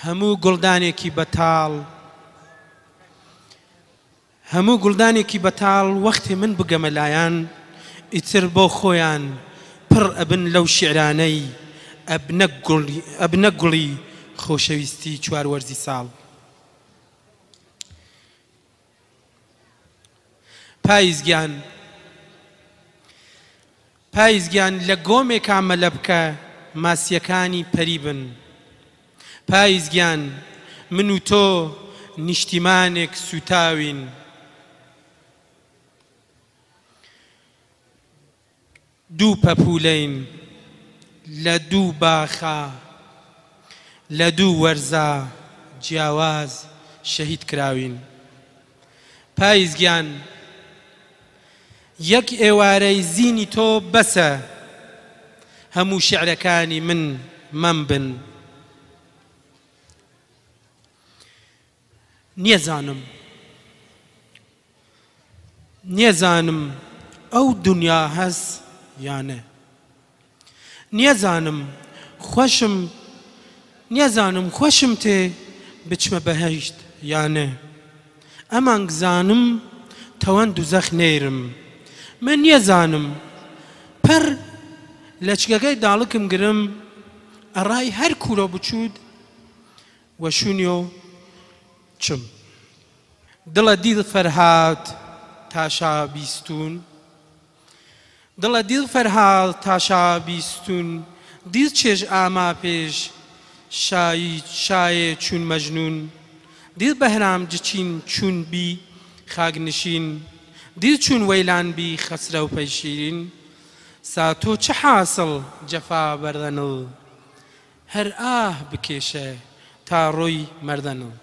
هەموو گوڵدانێکی بەتاڵ هەموو گوڵدانێکی بەتاڵ وەختێ من بگەمە لایەن ئیتر بۆ خۆیان پڕ ئەبن لەو شیعرانەی ئەبنە گوڵی خۆشەویستی چواروەرزی ساڵ. پاییزگیان لە گۆمێکا مەلە بکە ماسیەکانی پەری بن. پاییزگیان من و تۆ نیشتیمانێک سوتاوین. دوو پەپولەین لە دوو باخە لە دوو وەرزە جیاواز شەهید کراوین. پاییزگیان یەک ئێوارەی زینی تۆ بەسە هەموو شیعرەکانی من مەم بن. نێزانم ئەو دنیا هەس یانە. نێزانم خۆشم تێ بچمە بەهەشت یانە. ئەمانگزانم تەوەن دوزەخ نێرم. من نێزانم پەر لە چگەکەی داڵکم گرم ئەڕای هەر کوورە بچوود وەشونیۆ چم. دڵە دیڵ فەرهاد تاشا بیستون. دڵە دیڵ فەرهاد تاشا بیستون. دیڵ چێژ ئاما پێش شایێ چون مەجنون. دیڵ بەهرام جچین چون بی خاگنشین. دیڵ چون وەیلان بی خەسرە و پەیشیرین. ساتۆ چه حاصل جەفا بەردەنڵ هەر ئاه بکێشە تا ڕۆی مەردەنڵ.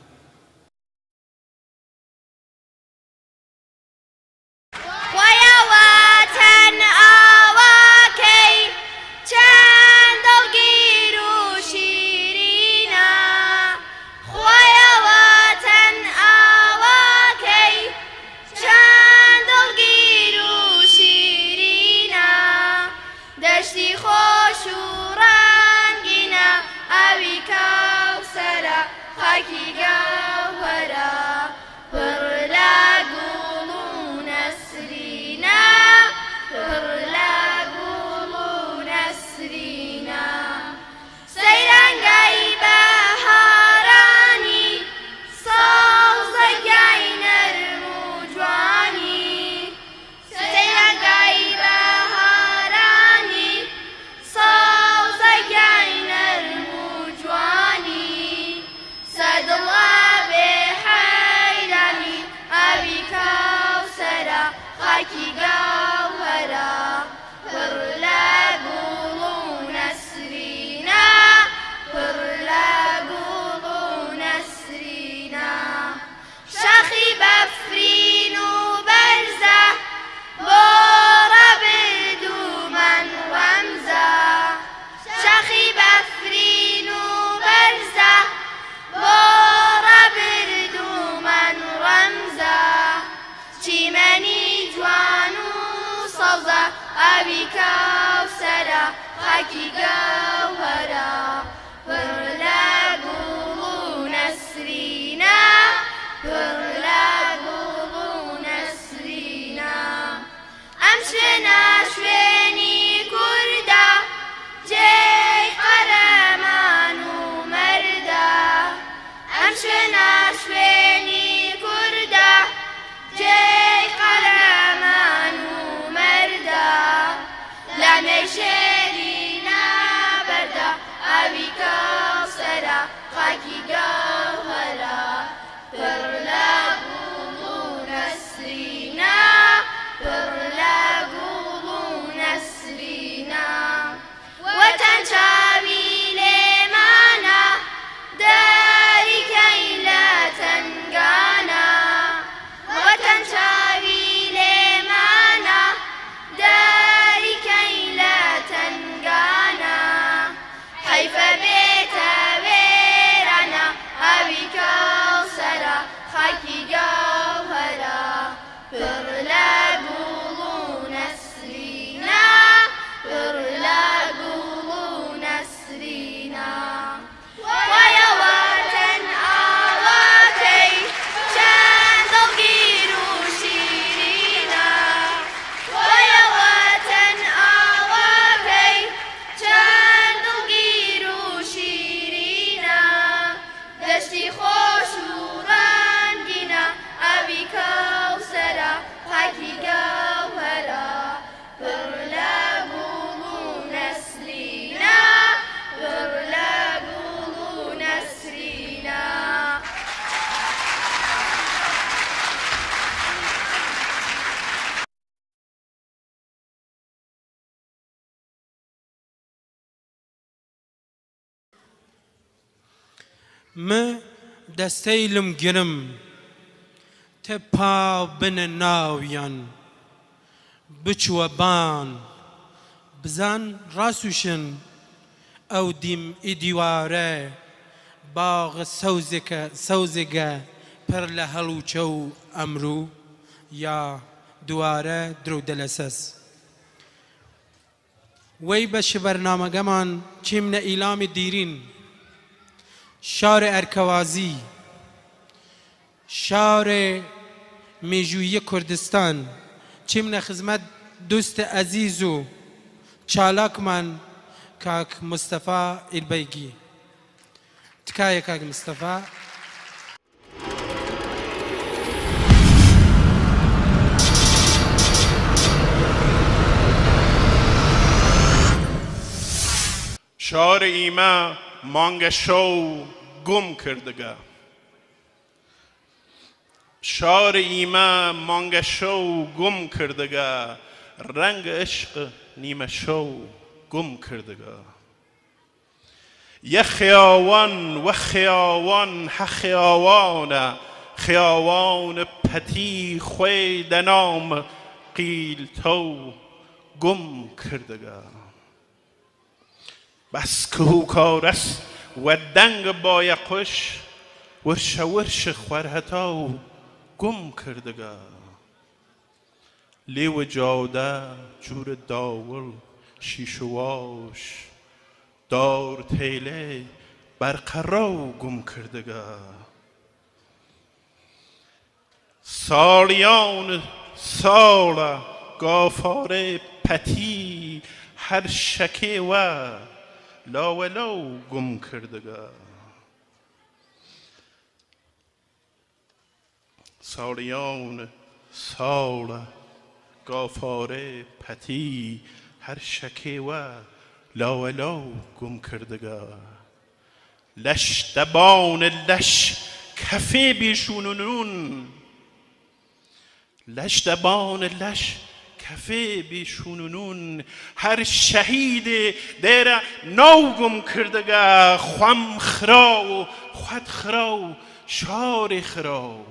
me destey lim girim te pa bine nawiyan biçwe ban bizan rasûşin ew dîm ê dîware باغ سەوزێگە پڕ لە هەڵوچە و ئەمرو یا دووارە درو دەلەسەس وەی بەشی بەرنامەگەمان چیمنە ئیلامی دیرین شارێ ئەرکەوازی شارێ مێژوویە کوردستان چیمنە خزمەت دوستە ئەزیز و چالاکمان کاک مستەفا ئیلبەیگی تکایە کاک مستەفا شار ئیمە مانگە شەو گوم کردگە شار ئیمە مانگە شەو گوم کردگە ڕەنگە عشق نیمە شەو گوم کردگە یە خیاوان وە خیاوان هە خیاوانە خیاوان پەتی خوێ دەنام قیلتە و گوم کردگە بەس کهوکارەس وە دەنگ بایەقوش ورشە ورشە خوەرهەتا و گوم کردگە لێوە جاودە جوورە داوڵ شیشەواش دار تێلێ بەرقەڕا و گوم کردگە ساڵیان ساڵە گافارێ پەتی هەر شەکێوە لاوەلاو گوم کردگە ساڵیان ساڵە گافارێ پەتی هەر شەکێوە لاوەلاو گوم کردگە لەش دەبانە لەش کەفێ بێشونونون لەش دەبانە لەش کەفێ بێشونونون هەر شەهیدێ دێرە ناو گوم کردگە خوەم خرا و خوەت خرا و شارێ خرا و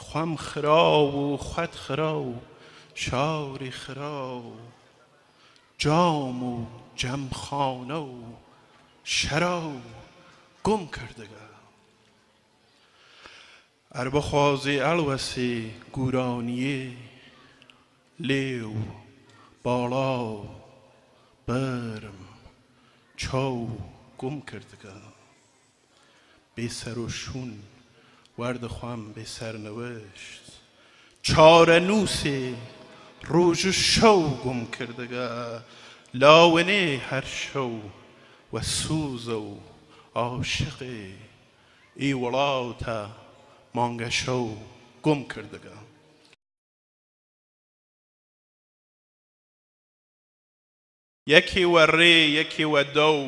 خوەم خرا و خوەت خرا و شارێ خرا و جام و جەمخانە و شەرا و گوم کردگە ئەر بخوازێ ئەڵوەسێ گورانیێ لێو باڵا و بەرم چاو گوم کردگە بێسەر و شوون وەردەخوام بێسەرنەوەشت چارە نووسێ ڕۆژ و شەو گوم کردگە لاوەنێ هەر شەو وە سووزە و عاشقێ ئی وڵاتە مانگە شەو گوم کردگە یەکی وە ڕێ یەکی وە دەو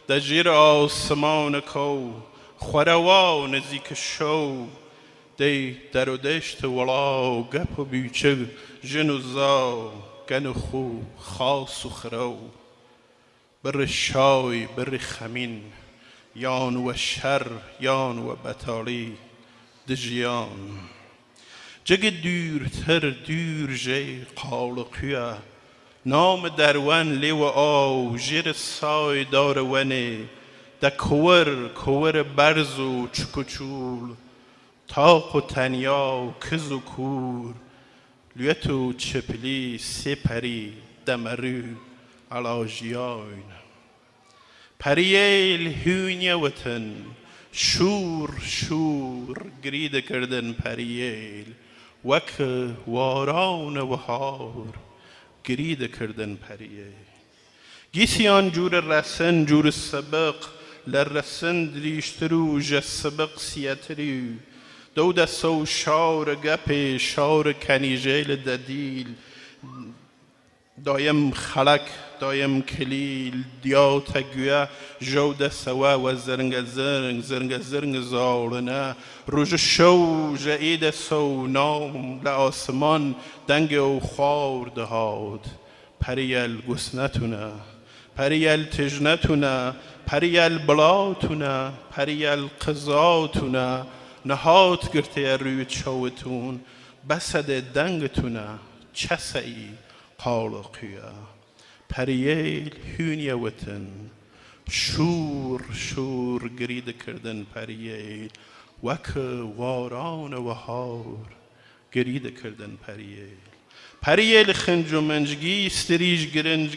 دەژێرە ئاسمانە کەو خوەرەوا و نزیکە شەو دەی دەرودەشتە وەڵاو گەپ و بیچە ژن و زاو گەن و خو خاس و خرە و بڕی شای بڕی خەمین یان وە شەر یان وە بەتاڵی دژیان جگە دوورتر دوورژەی قاڵقویە نامە دەروەن لێوە ئاو ژێرە سای دارەوەنێ دە کۆوەرە بەرز و چک و چوول تاق و تەنیا و کز و کوور لوێت و چپلی سێ پەری دەمەڕوو ئەڵاژیاین پەریێل هوونیەوتن شوور شوور گری دەکردن پەریێل وەک وارانە وەهار گری دەکردن پەریێل گیسیان جوورە ڕەسن جوورە سەبق لە ڕەسن دریشتر و ژە سەبق سیەتری و دەو دەسە و شاورە گەپێ شاورە کەنیژێلە دەدیل دایم خەڵک دایم کلیل دیاتە گوێ ژەو دەسەوە وە زرنگە زرنگ زاڵنە ڕۆژە شەو ژە ئێ دەسە و نام لە ئاسمان دەنگێ و خوار دەهات پەریەل گوسنەتونە پەریەل تژنەتونە پریل بلاتونه پریل قضاتونه نهات گرته روی چوتون بسد دنگتونه چسایی قالقیه پریل هونیه وطن شور گرید کردن پریل وک واران وهار گرید کردن پریل خنج و منجگی استریج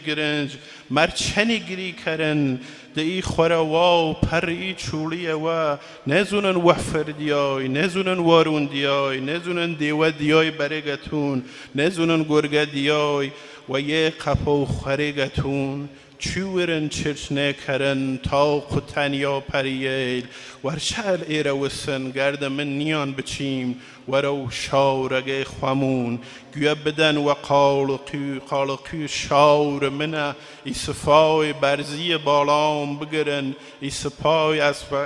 گرنج مرچنی گری کرن دی خوروا پری چولیه و نزونن وفر دیای نزونن وارون دیای نزونن دیو دیای برگتون نزونن گرگه دیای و یه قپو خرگتون چورن چرچنه کرن تا قطنیا پریل ورشال ایره وسن گرد من نیان بچیم ورو شاورگه خوامون گویا بدن و قالقی شاور منه ای صفای برزی بالام بگرن ای صفای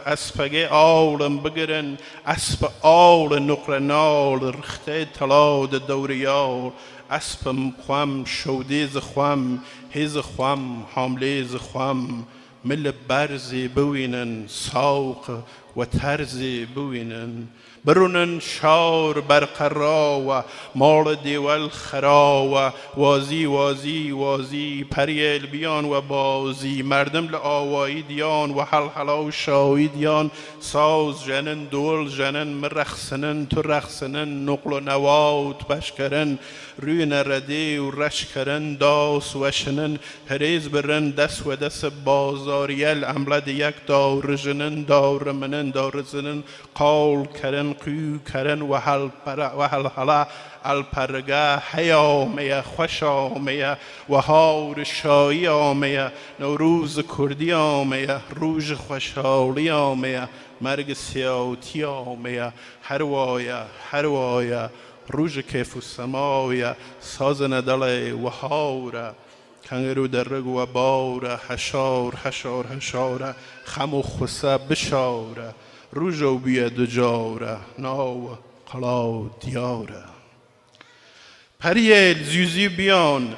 اسپگه آلم بگرن اسب آل نقرنال رخته تلاد دوریال اسبم خوام شودیز خوام هیز خوام حاملیز خوام مل برزی بوینن ساق و ترزی بوینن برونن شار برقرا و مال دیول خرا و وازی پریل بیان و بازی مردم لآوایی دیان و حلحلا و شایی دیان ساز جنن دول جنن مرخسنن تو رخسنن نقل و نوات بشکرن روی نردی و رشکرن داس و شنن هریز برن دست و دست بازاریل عملد یک دار جنن دار منن دار زنن قال کرن قیو کرن و حل الپرگه حیامه خوش آمه و هار شایی آمه نوروز کردی آمه روژ خوشحالی آمه مرگ سیاوتی آمه هروایه روژ کیف و سمایه ساز ندله و هاوره کنگرو درگ و باوره حشار خم و خسه بشاره روژ و بیاد جاره ناو قلا دیاره پریل زیوزی بیان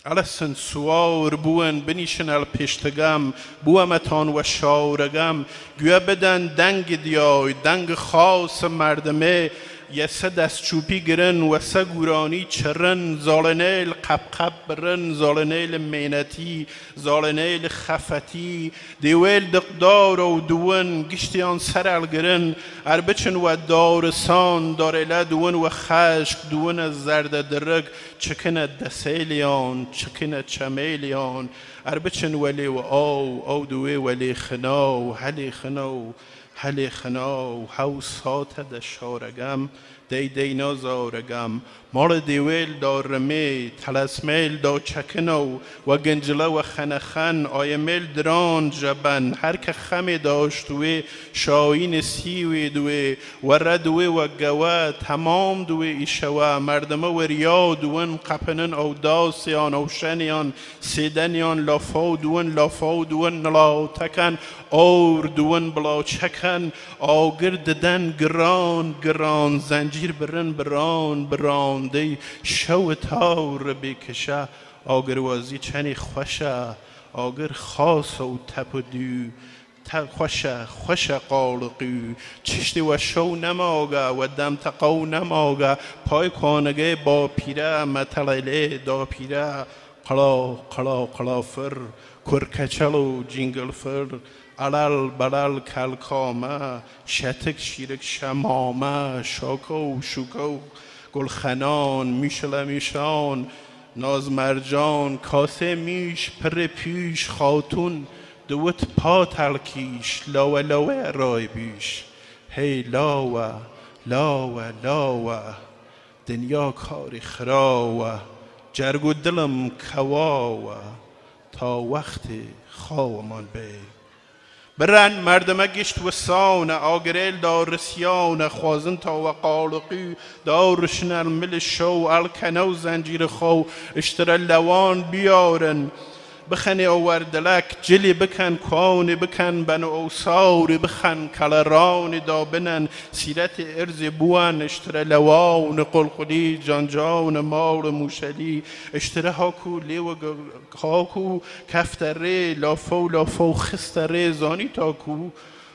علسن سوار بوون بنیشن الپشتگم بوامتان و شاورگم گویا بدن دنگ دیای دنگ خاص مردمه یسه دست چوپی گرن و سه گورانی چرن زالنیل قبقب برن زالنیل مینتی زالنیل خفتی دیویل دقدار و دوون گشتیان سر الگرن اربچن و دارسان داریله دوون و خشک دوون زرد درگ چکن دسیلیان چکن چمیلیان اربچن ولی و او دوی ولی خناو هلی خناو هاو ساته دشارگم دی نازارگم مال دیویل دارمی تلسمیل دا چکنو و گنجله و خنخن آیمیل دران جبن هر که خمی داشتوی شاین سیوی دوی و ردوی و گوه تمام دوی ایشوه مردمه و ریا دوین قپنن او داسیان او شنیان سیدنیان لافاو دوین نلاتکن اور دوین بلا چکن آگر ددن گران زنجیر بران دی شو تاور بکشه آگر وازی چنی خوشه آگر خاص و تپ و دو خوش قالقی چشتی و شو نماگه و دم تقو نماگه پای کانگه با پیره متلیله دا پیره قلا فر کرکچل و جینگل فر علل بلل کلکامه شتک شیرک شمامه شاکو شوکو گلخنان میشان ناز مرجان کاسه میش پر پیش خاتون دوت پا تلکیش لاوه رای بیش هی لاوه دنیا کاری خراوه جرگ و دلم کواوه تا وقت خوامان بی برن مردمه گشت و سانه آگریل دار رسیانه خوازن تا و قالقی دار رشنر مل شو الکنو زنجیر خو اشتر لوان بیارن بخن آوردلک جلی بکن کان بکن بن اوسار بخن کلران دابنن سیرت ارز بوان اشتر لوان قلقلی جان مار موشلی اشتر هاکو لیو هاکو کفتره لافو خستره زانی تاکو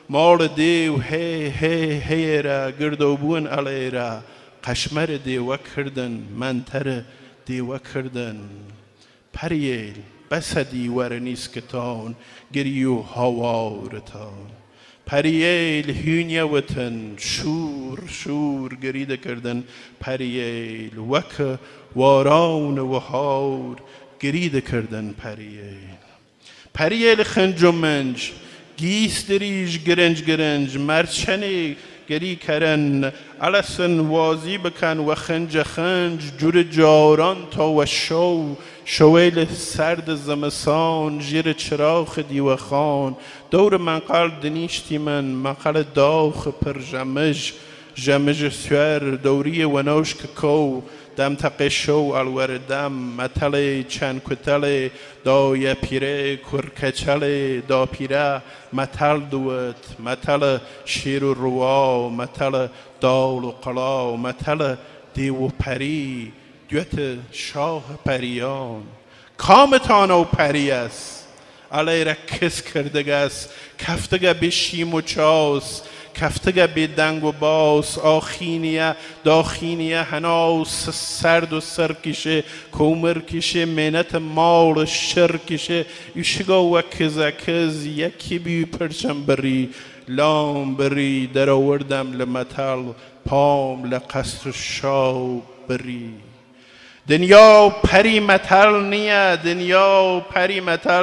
مال دیو هی را گردوبون علی را قشمر دیو کردن منتر دیو کردن پریل بس دیور نیست کتان گریو هاوارتان پریل هینیا وطن شور گرید کردن پریل وک واران و هاور گرید کردن پریل خنج و منج گیس دریج گرنج مرچنی گری کرن علسن وازی بکن و خنج جور جاران تا و شویل سرد زمستان جیر چراغ دیو خان دور منقل دنیشتی منقل داخ پر جمج سویر دوری ونوش کو دم تقشو الوردم متل چند کتل دا پیره کرکچل دا پیره متل دوت متل شیر و روا متل دال و قلا متل دیو و پری دوت شاه پریان کامتان او پری است علی را کس کردگه است کفتگه به شیم و چاس کفتگه به دنگ و باس آخینیه داخینیه هناس سرد و سرکشه کومر کشه منت مال شر کشه ایشگا و کز یکی بی پرچم بری لام بری در آوردم لمتل پام لقصر شاو بری دنیا پری متل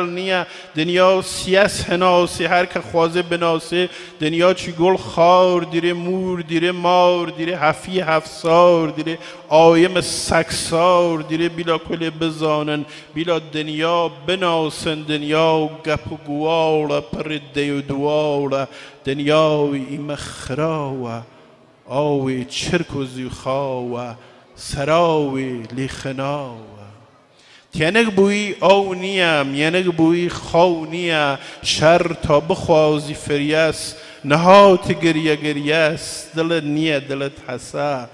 نیه دنیا سیاس هناسه هر که خوازه بناسه دنیا چی گل خار دیره مور دیره مار دیره حفی هفسار دیره آیم سکسار دیره بیلا کل بزانن بیلا دنیا بناسن دنیا گپ و گوالا پر دیو دوالا دنیا ایم خراوه آوی چرک و زیخاوه سراوی لیخناوه تینک بوی او نیم ینک بوی خو نیم شر تا بخوازی فریس نهات گریس دلت نیه دلت حسا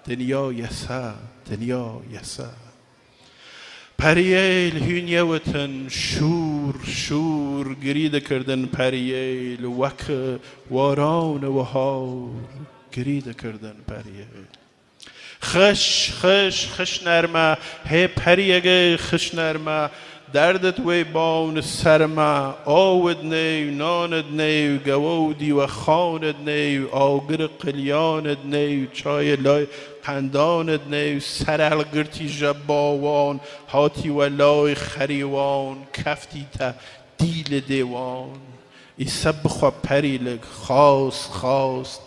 دنیا یسا پریل هینیه وطن شور گرید کردن پریل وک واران و هار گرید کردن پریل خش نرمه هی پریگه خش نرمه دردت وی بان سرمه آود نیو ناند نیو گوودی و خاند نیو آگر قلیاند نیو چای لای قنداند نیو سرل گرتی جباوان هاتی و لای خریوان کفتی تا دیل دیوان ای سب خواه پریلگ خاص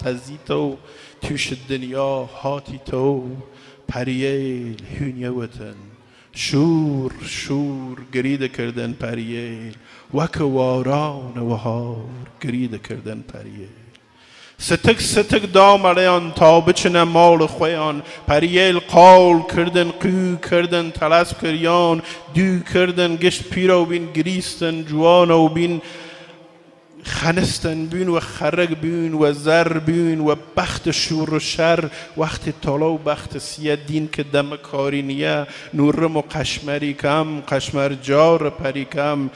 تزیتو توش الدنيا هاتي تو پریل هونیه وطن شور گرید کردن پریل وک واران و هار گرید کردن پریل ستک دام علیان تا بچنه مال خویان پریل قال کردن قو کردن تلس کریان دو کردن گشت پیرو بین گریستن جوانو بین خنستن بین و خرگ بین و زر بین و بخت شور و شر وقت طلا و بخت سیه دین که دم کاری نیه نورم و قشمری کم قشمر جار پری کم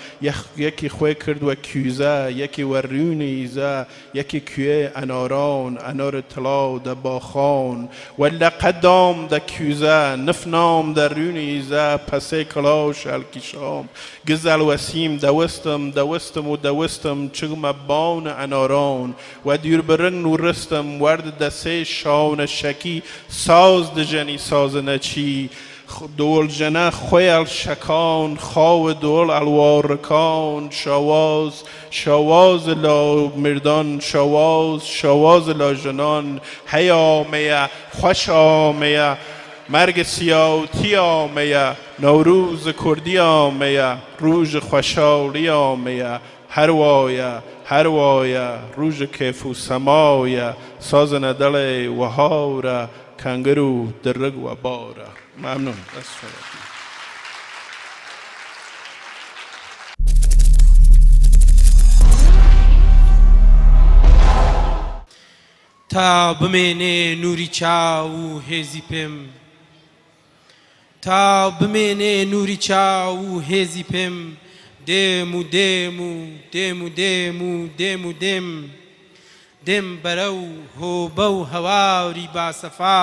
یکی خوی کرد و کیوزه یکی ورون ایزه یکی کوی انار طلا ده باخان و لقدام ده کیوزه نفنام ده رون ایزه پسه کلاش الکشام گزل وسیم دوستم چگم بان اناران و دیر برنگ نورستم ورد دسته شان شکی ساز دجنی ساز نچی دول جنه خویل شکان خواو دول الوارکان شواز لا مردان شواز لا جنان هیامه خوش آمه مرگ سیاوتی آمه نوروز کردی آمه روز خوشحالی آمه هر وایه روز کیف و سمایه سازن دل و هاوره کنگرو درگ و باره ممنون. تا بمێنێ نوری چاو و هێزی پێم تا بمێنێ نوری چاو و هێزی پێم دێم و دێم و دێم و دێم و دێم و دێم دێم بەرە و هۆبە و هەواوری باسەفا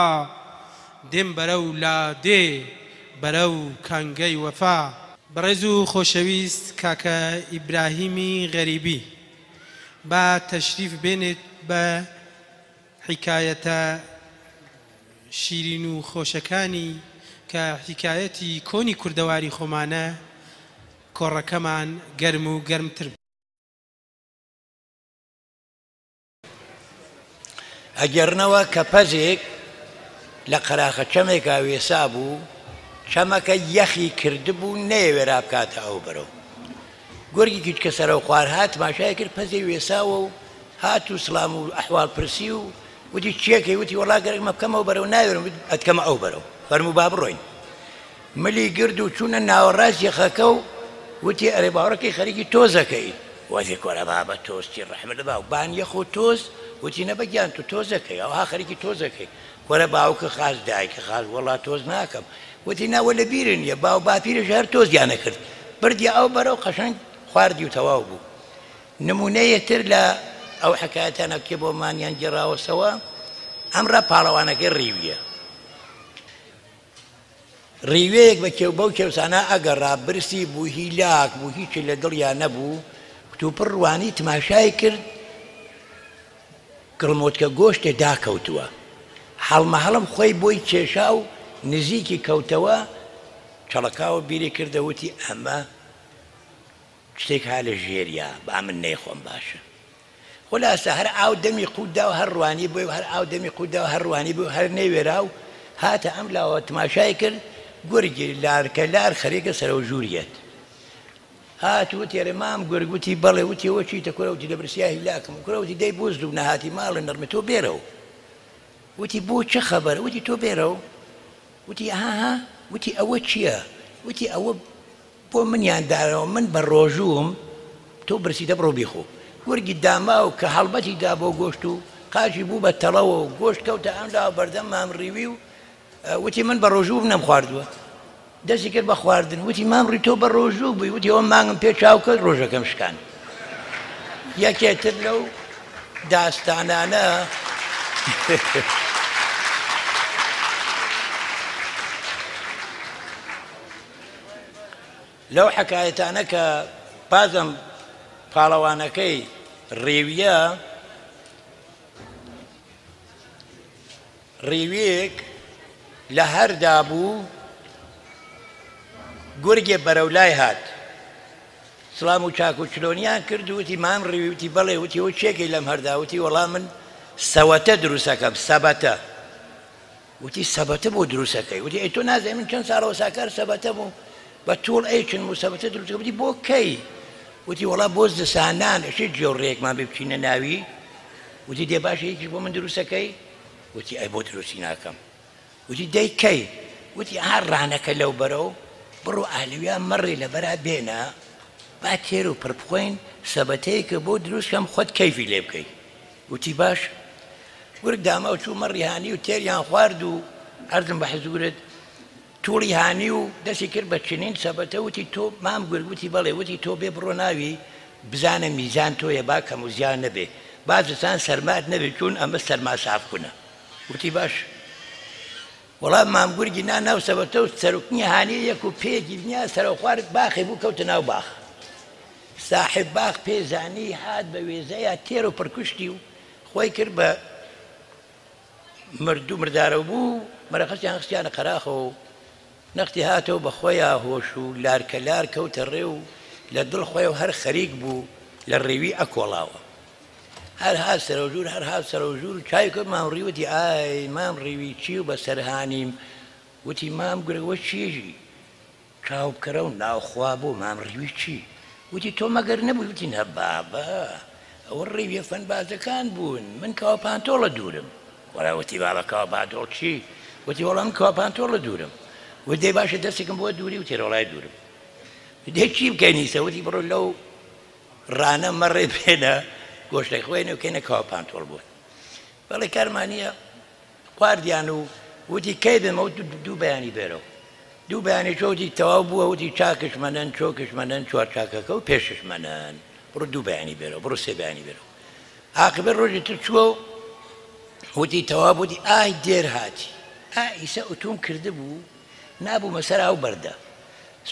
دێم بەرە و لادێ بەرە و کانگەی وەفا بەڕێز و خۆشەویست کاکە ئیبراهیمی غەریبی با تەشریف بێنێت بە حکایەتە شیرین و خۆشەکانی کە حکایەتی کۆنی کوردەواری خۆمانە کۆڕەکەمان گەرم و گەرمتر ئەگەرنەوە کە پەزێک لە قەراخە چەمێکا وێسا بوو چەمەکە یەخی کردبوو نەیەوێرا بکاتە ئەو بەرەو گۆرگی کچکە سەرە و خوار هات ماشای کرد پەزێ وێساوە و هات و سڵام و ئەحوال پرسی و وتی چیەکەی وتی وەڵا گەرەکمە بکەمەوە بەرەو ناوێرم ئەتکەمە ئەو بەرەو فەرموو با بڕۆین ملی گرد و چوونە ناوەڕاست یەخەکە و وتی ئەرێ باوەڕەکەی خەریکی تۆزەکەی وەتی کۆرە بابە تۆستی ڕەحمە لە باو بان یەخ و تۆز وتی نەبەگیان تو تۆزەکەی ئەوها خەریکی تۆزەکەی کۆرە باوکە خاز دایکە خاز وەڵا تۆز ناکەم وتی ناوە لە بیرن یە باو باپیرش هەر تۆزیانە کرد بردی ئەو بەرەو قەشەنگ خواردی و تەواو بوو نمونەیەتر لە ئەو حکایەتانە کێ بۆمانیان گێڕاوەسەوە ئەمڕە پاڵەوانەکەی ڕیویە ڕیوەیەک بە کێو بەو کێوسانە ئەگەڕا برسی بوو هیلاک بوو هیچی لە دڵیان نەبوو کتوپڕ ڕوانی تماشای کرد گڕمۆتکە گۆشتێ داکەوتووە هەڵمەهەڵم خۆی بۆی کێشا و نزیکی کەوتەوە چەڵەکاوە بیری کردەوتی ئەمە شتێک ها لە ژێریە با من نەیخۆم باشە خولاسە هەر ئاو دەمی قووتدا و هەر ڕوانی بووی هەر ئاو دەمی قووتدا و هەر ڕوانی بوو هەر نەیوێرا و هاتە ئەم لاوە تماشای کرد گورگی لارکە لار خەریکە سەرە و ژووریەت هات وتی ئەرێ مام گورگ وتی بەڵێ وتی ئەوە چیتە کورە وتی لە برسیا هیلاکم کورە وتی دەی بۆزد و نەهاتی ماڵە نەڕمە تۆ بێرەوە وتی بۆ چه خەبەرە وتی تۆ بێرەوە وتی ئاها وتی ئەوە چییە وتی ئەوە بۆ منیان دارەوە من بە ڕۆژووم تۆ برسیدە بڕۆ بیخۆ وەرگی داما و کە هەڵبەتی دا بۆ گۆشت و قاچی بوو بە تەڵەوە و گۆشت کەوتە ئەمدا بەردەم مام ڕیوی و وتی من بە ڕۆژوو نەم خواردووە دەستی کرد بە خواردن وتی مام ڕی تۆ بە ڕۆژوو بووی وتی ئەوە مانگم پێ چاو کرد ڕۆژەکەم شکان یەکێتر لەو داستانانە لەو حکایەتانە کە بازم پاڵەوانەکەی ڕێویە ڕێویەک لە هەردا بوو گورگێ بەرەولای هات سڵام و چاک و چلۆنیان کرد وتی مام ڕێوی وتی بەڵێ وتی ئەوە چێکی لەم هەردا وتی وەڵام من سەوەتە دروستەکەم سەبەتە وتی سەبەتە بۆ دروستەکەی وتی ئەی تۆ نازانێ من چەند ساڵەوە ساکار سەبەتە بوو بە توڵ ئەیچن و سەبەتە دروستەکە وتی بۆ کەی وتی وەڵا بۆ زستانان ئەشێ جێوڕێکمان بێ بچینە ناوی وتی دێ باشە یەکیش بۆ من دروستەکەی وتی ئەی بۆ دروستی ناکەم وتی دەی کەی وتی هەر ڕانەکە لەو بەرەو بڕۆ ئالویان مەڕێ لەبەرا بێنە با تێر و پڕ بخۆین سەبەتەیەکە بۆ دروستکەم خۆت کەیفی لێ بکەی وتی باش وەرگ داما و چوو مەڕی هانی و تێریان خوارد و عەرزم بە حەزورت توڵی هانی و دەستی کرد بە چنین سەبەتە وتی تۆ مام گورگ وتی بەڵێ وتی تۆ بێ بڕۆ ناوی بزانە میزان تۆیە با کەم و زیان نەبێ بازستان سەرمات نەبێ چون ئەمە سەرما سافکونە وتی باش وەڵام مام گورگی ناو سەبەتە و سەرکنی هانی یەک و پێکی دنیا سەرە خوارد باخی بوو کەوتە ناو باخ ساحب باخ پێزانی هات بە وێزەیە تێر و پڕکوشتی و خۆی کرد بە مردوو مردارە بوو مەرەخەستیان خستیانە قەراخە و نەختی هاتەوە بە خۆیان هۆش و لارکە لار کەوتە ڕێ و لە دڵ خۆی و هەر خەریک بوو لە ڕێوی ئەکۆڵاوە هەر هات سەرۆژور هەر هات سەرۆژور چای کرد مام ڕی وتی ئای مام ڕێوی چی و بەسەر هانیم وتی مام گورەوە چێژی چاو بکەرە و ناوخوا بوو مام ڕێوی چی وتی تۆ مەگەر نەبووی وتی نە بابە ئەوە ڕێویە فەنبازەکان بوون من کاوە پانتۆڵە دوورم وەڵا وتی بابە کاوە پانتۆڵ چی وتی وەڵام کاوە پانتۆڵە دوورم ودەی باشە دەستێکم بۆ دووری و تێرەوڵای دوورم دەی چی بکەینیسە وتی بڕۆ لەو ڕانە مەڕێ بێنە گۆشتێک خوێنە و کەینە کاوە پانتۆڵ بوون بەڵێ کارمانیە خواردیان و وتی کەی بێمە دوو بەیانی بێرەوە دوو بەیانی چۆتی تەواو بووە وتی چاکش منەن چۆکش منەن چوار چاکەکە و پێشش منەن بڕۆ دوو بەیانی بێرەوە بڕۆ سێ بەیانی بێرەوە عاقبەت ڕۆژی تر چووە و وتی تەواو وتی ئای دێر هاتی ئیسا ئۆتۆم کرده بوو نابوو مەسەر ئەو بەردە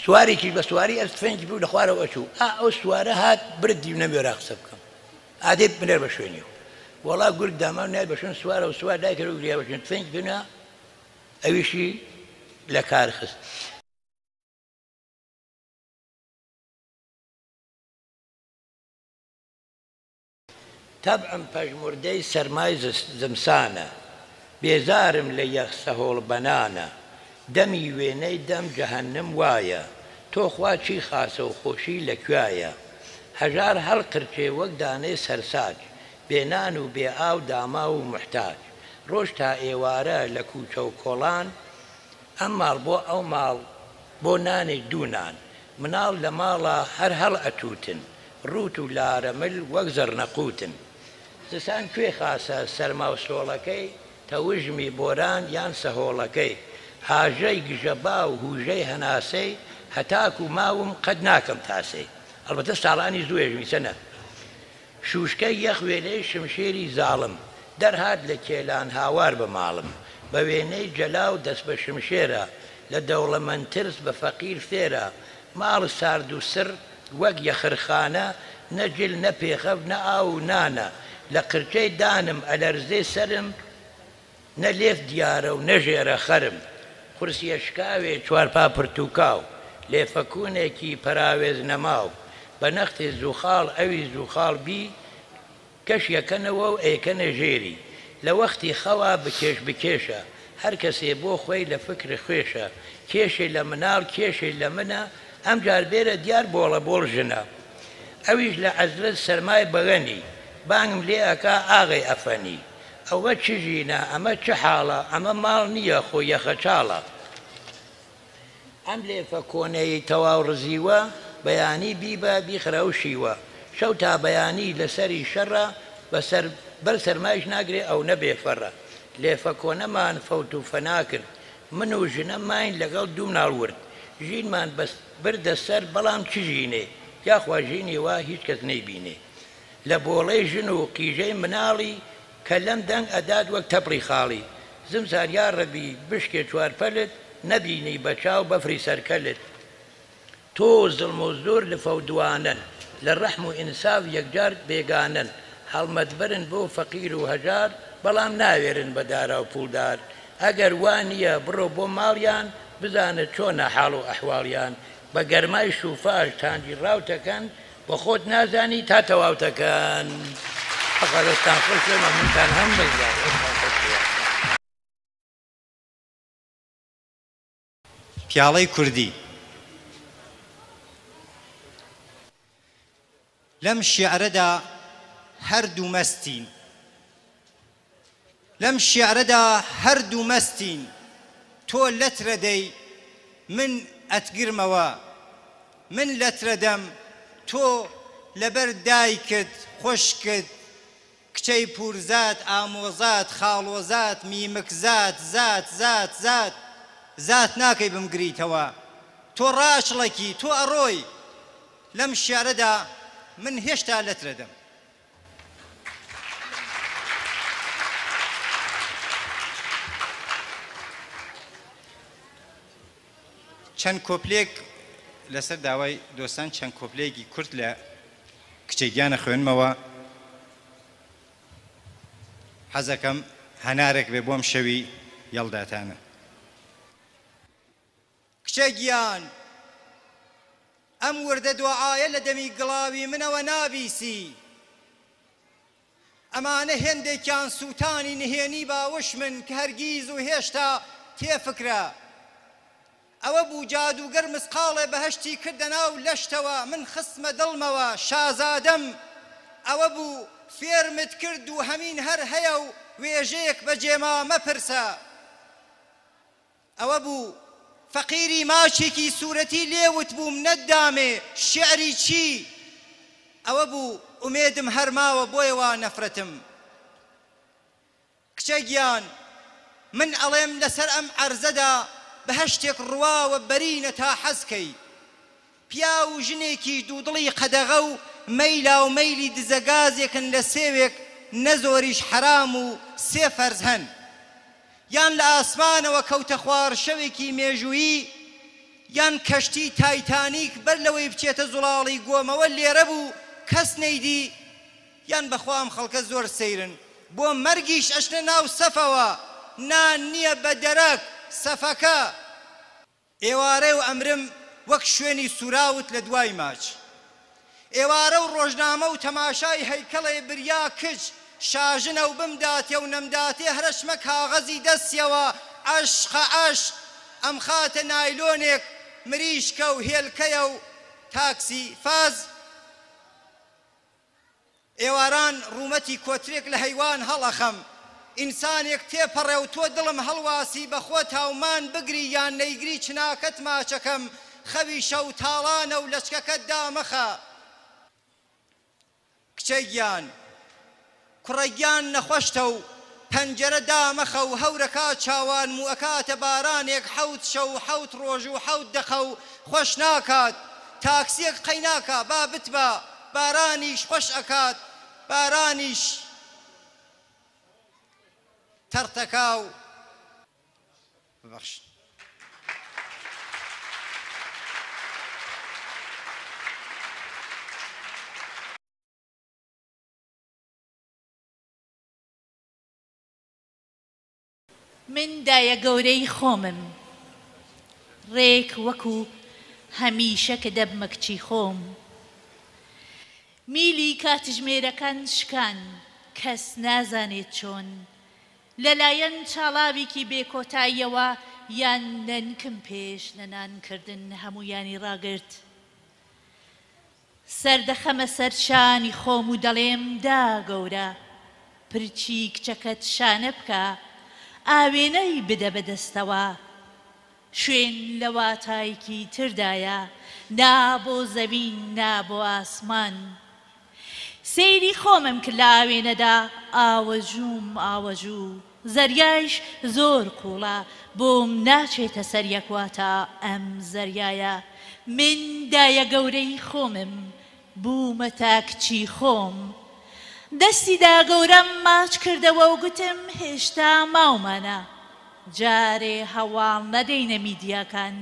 سوارێکی بە سواری ئەستفەنجی بوو لە خوارەوە ئەچوو ئەو سوارە هات بردی و نەمێرا قسە بکەم ئادێ بنێر بە شوێنیەوە وەڵا گورگ داما نای بەشن سوارە و سوار دایکە و گریا بەشن تفەنج بنا ئەویشی لە کار خست تەبعم پەژموردەی سەرمای زمسانە بێزارم لە یەخسە هۆڵبەنانە دەمی وێنەی دەم جەهەنم وایە تۆ خوا چی خاسە و خۆشی لەکوایە هەژار هەڵقرچێ وەک دانەی سەرساج بێنان و بێ ئاو داما و محتاج ڕۆژ تا ئێوارە لە کوچە و کۆڵان ئەم ماڵ بۆ ئەو ماڵ بۆ نانێک دوونان مناڵ لە ماڵە هەر هەڵ ئەتوتن ڕوت و لارەمل وەک زەرنەقوتن زستان کوێ خاسە سەرما و سۆڵەکەی تەوژمی بۆران یان سەهۆڵەکەی هاژەی گژەبا و هوژەی هەناسەی هەتاک و ماوم قەت ناکەم تاسەی ئەلبەتە ساڵانی زوێژمی سەنە شوشکەی یەخ وێنەی شمشێری زاڵم دەرهات لە کێلان هاوار بە ماڵم بە وێنەی جەلا و دەست بە شمشێرە لە دەوڵەمەند ترس بە فەقیر فێرە ماڵ سارد و سر وەک یەخرخانە نەجل نە پێخەف نە ئاو و نانە لە قرچەی دانم ئەلەرزەی سەرم نە لێف دیارە و نەژێرە خەرم قورسیە شکاوێ چوارپا پرتوکاو لێفەکوونێکی پەراوێز نەماو بە نەختی زووخاڵ ئەوی زووخاڵ بی کەش یەکەنەوە و ئەیکەنە ژێری لە وەختی خەوا بکێش بکێشە هەر کەسێ بۆ خۆی لە فکر خوێشە کێشێ لە مناڵ کێشێ لە منە ئەم جار بێرە دیار بۆڵە بۆڵ ژنە ئەویش لە عەزرەت سەرمای بەغەنی بانگم لێ ئەکا ئاغی ئەفەنی ئەوە چ ژینە ئەمە چ حاڵە ئەمە ماڵ نییە خۆ یەخە چاڵە ئەم لێفە کۆنەی تەواو ڕزیوە بەیانی بیبە بیخرە و شیوە شەو تا بەیانی لەسەری شەڕە بەر سەرمایش ناگرێ ئەو نەبێ فەڕە لێفە کۆنەمان فەوت و فەنا کرد من و ژنە ماین لەگەڵ دوو مناڵورد ژینمان بردە سەر بەڵام چ ژینێ یاخوا ژینی وا هیچ کەس نەیبینێ لە بۆڵەی ژن و قیژەی مناڵی کە لەم دەنگ ئەداد وەک تەپڕی خاڵی زمسار یا ڕەبی بشکێ چوارپەلت نەبینی بە چاو بەفری سەرکەلت تۆ زڵم و زۆر لە فەودوانن لە ڕەحم و ئینساف یەکجار بێگانن هەڵمەتبەرن بۆ فەقیر و هەژار بەڵام ناوێرن بە دارا و پوولدار ئەگەر وانە بڕۆ بۆ ماڵیان بزانە چۆنە حاڵ و ئەحواڵیان بە گەرمای شوفاژ تانجی ڕاوتەکەن بە خۆت نازانی تا تەواوتەکەن فەقەدەستان خۆش لێمە منتان هەم بەزار پیاڵەی کوردی لەم شیعرەدا هەردوو مەستین لەم شیعرەدا هەردوو مەستین تۆ لەترە دەی من ئەتگرمەوە من لەترە دەم تۆ لەبەر دایکت خوشکت کچەی پورزات ئامۆزات خاڵۆزات میمکزات زات زات زات زات ناکەی بمگریتەوە تۆ ڕاشڵێکی تۆ ئەڕۆی لەم شیعرەدا من هێشتا لەترە دەم چەند کۆپلێک لەسەر داوای دۆستان چەند کۆپلێکی کورد لە کچێکیانە خوێنمەوە حەزەکەم هەنارێک بێ بۆم شەوی یەڵداتانە کچێکیان ئەم وردە دوعاە لە دەمی گڵاوی منەوە نابیسی ئەمانە هێندێکیان سووتانی نهێنی باوش من کە هەرگیز و هێشتا تێفکرە ئەوە بوو جادوگەر مسقاڵێ بەهەشتی کردە ناو لەشتەوە من خستمە دڵمەوە شازادەم ئەوە بوو فێرمت کرد و هەمین هەر هەیە و وێژەیەک بە جێما مەپرسە ئەوە بوو فەقیری ماچێکی سوورەتی لێوت بووم نەدامێ شعری چی ئەوە بوو ئومێدم هەرماوە بۆیەوە نەفرەتم کچە گیان من ئەڵێم لەسەر ئەم عەرزەدا بە هەشتێک ڕواوە بەرینە تا حەزکەی پیا و ژنێکی دوودڵی قەدەغە و مەیلا و مەیلی دزەگازێکن لە سێوێک نەزۆریش حرام و سێ فەرز هەن یان لە ئاسمانەوە کەوتە خوار شەوێکی مێژوویی یان کەشتی تایتانیک بەر لەوەی بچێتە زوڵاڵی گۆمەوە لێرە بوو کەس نەیدی یان بەخوا ئەم خەڵکە زۆر سەیرن بۆ مەرگیش ئەچنە ناو سەفەوە نان نییە بە دەرەک سەفەکە ئێوارە و ئەمرم وەک شوێنی سوراوت لە دوای ماچ ئێوارە و ڕۆژنامە و تەماشای هەیکەڵێ بریا کچ شاژنە و بمداتێ و نەمداتێ هەرەشمە کاغەزی دەستیەوە عەشقە عەشق ئەم خاتە نایلۆنێک مریشکە و هێلکەیە و تاکسی فاز ئێواران ڕوومەتی کۆترێک لە هەیوان هەڵەخەم ئینسانێک تێپەڕێ و تۆ دڵم هەڵواسی بەخۆ تاومان بگری یان نەیگری چناکەت ماچەکەم خەوی شەو تاڵانە و لەچکەکەت دامەخە کچەی گیان کوڕە گیان نەخۆشتە و پەنجەرە دامەخە و هەورەکە چاوان و ئەکاتە بارانێک حەوت شەو حەوت ڕۆژ و حەوت دەخە و خۆش ناکات تاکسیەک قەی ناکا با بتبە بارانیش خۆش ئەکات بارانیش تەرتەکا و ببەخش من دایە گەورەی خۆمم ڕێک وەکو هەمیشە کە دەبمە کچی خۆم میلی کاتژمێرەکان شکان کەس نازانێت چۆن لەلایەن چاڵاوێکی بێکۆتاییەوە یان نەنکم پێش لە نانکردن هەموویانی ڕاگرت سەردەخەمە سەر شانی خۆم و دەڵێم دا گەورە پرچی کچەکەت شانە بکە ئاوێنەی بدە بەدەستەوە شوێن لە واتایکی تردایە نا بۆ زەوین نا بۆ ئاسمان سەیری خۆمم کرد لە ئاوێنەدا ئاوەژووم ئاوەژوو زەریایش زۆر کوڵە بۆم ناچێتە سەر یەکواتە ئەم زەریایە من دایە گەورەی خۆمم بوومە تا کچی خۆم دەستیدا گەورەم ماچ کردەوە و گوتم هێشتا ماومانە جارێ هەواڵ نەدەینە میدیاکان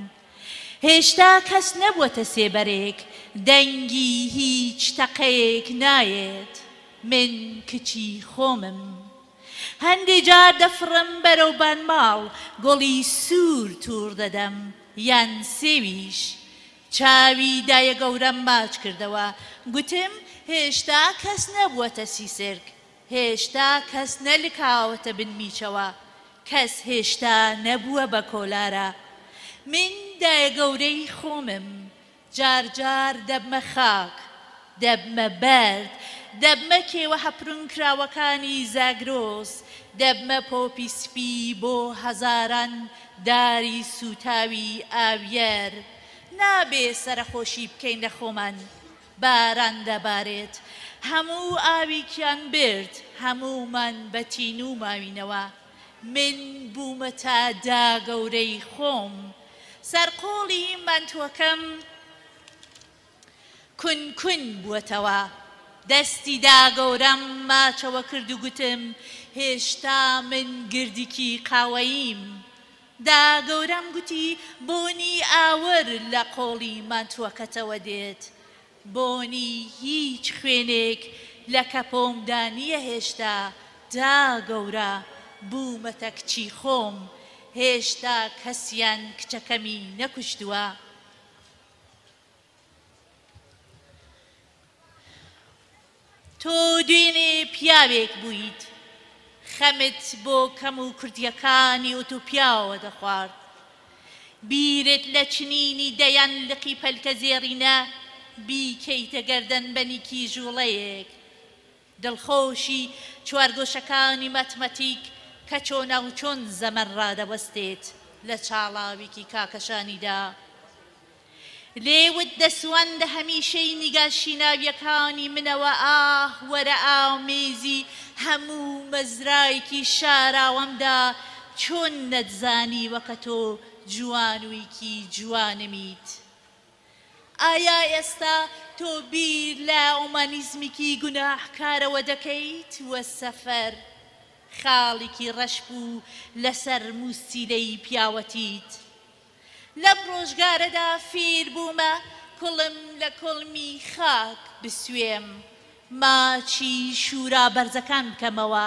هێشتا کەس نەبووەتە سێبەرێک دەنگی هیچ تەقەیەک نایێت من کچی خۆمم هەندێ جار دەفڕم بەرەو بانماڵ گۆڵی سوور توور دەدەم یان سێویش چاوی دایە گەورەم ماچ کردەوە گوتم هێشتا کەس نەبووەتە سیسرک هێشتا کەس نەلکاوەتە بنمیچەوە کەس هێشتا نەبووە بە کۆلارە من دایە گەورەی خۆمم جار جار دەبمە خاک دەبمە بەرد دەبمە کێوە هەپڕونکراوەکانی زاگرۆس دەبمە پۆپی سپی بۆ هەزاران داری سوتاوی ئاویەر نابێ سەرخۆشی بکەین لە خۆمان باران دەبارێت هەموو ئاویکیان برد هەموومان بەتین و ماوینەوە من بوومە تا دا گەورەی خۆم سەرقۆڵی مانتووەکەم کون بووەتەوە دەستی دا گەورەم ماچەوە کرد و گوتم هێشتا من گردیکی قاوەییم دا گەورەم گوتی بۆنی ئاور لە قۆڵی مانتووەکەتەوە دێت بۆنی هیچ خوێنێک لە کەپۆمدانیە هێشتا دا گەورە بوومەتە کچی خۆم هێشتا کەسیان کچەکەمی نەکوشتووە تۆ دوێنێ پیاوێک بوویت خەمت بۆ کەم و کردیەکانی ئۆتۆپیاوە دەخوارد بیرت لە چنینی دەیان لقی پەلکە زێڕینە بیکەیتە گەردەن بەنیکی ژوڵەیەک دڵخۆشی چوارگۆشەکانی مەتمەتیک کە چۆنە و چۆن زەمەن ڕادەوەستێت لە چاڵاوێکی کاکەشانیدا لێوت دەسوەندە هەمیشەی نیگاشیناویەکانی منەوە ئاه وەرە ئاومێزی هەموو مەزرایەکی شاراوەمدا چۆن نەتزانی وەکە تۆ جوانوویکی جوانمیت. ئایا ئێستا تۆ بیر لە ئۆمانیزمیکی گوناحکارەوە دەکەیت وە سەفەر خاڵێکی ڕەش بوو لەسەر موسیلەی پیاوەتیت. لەم ڕۆژگارەدا فیر بوومە کوڵم لە کۆڵمی خاک بسوێم، ماچی شورا بەرزەکان بکەمەوە،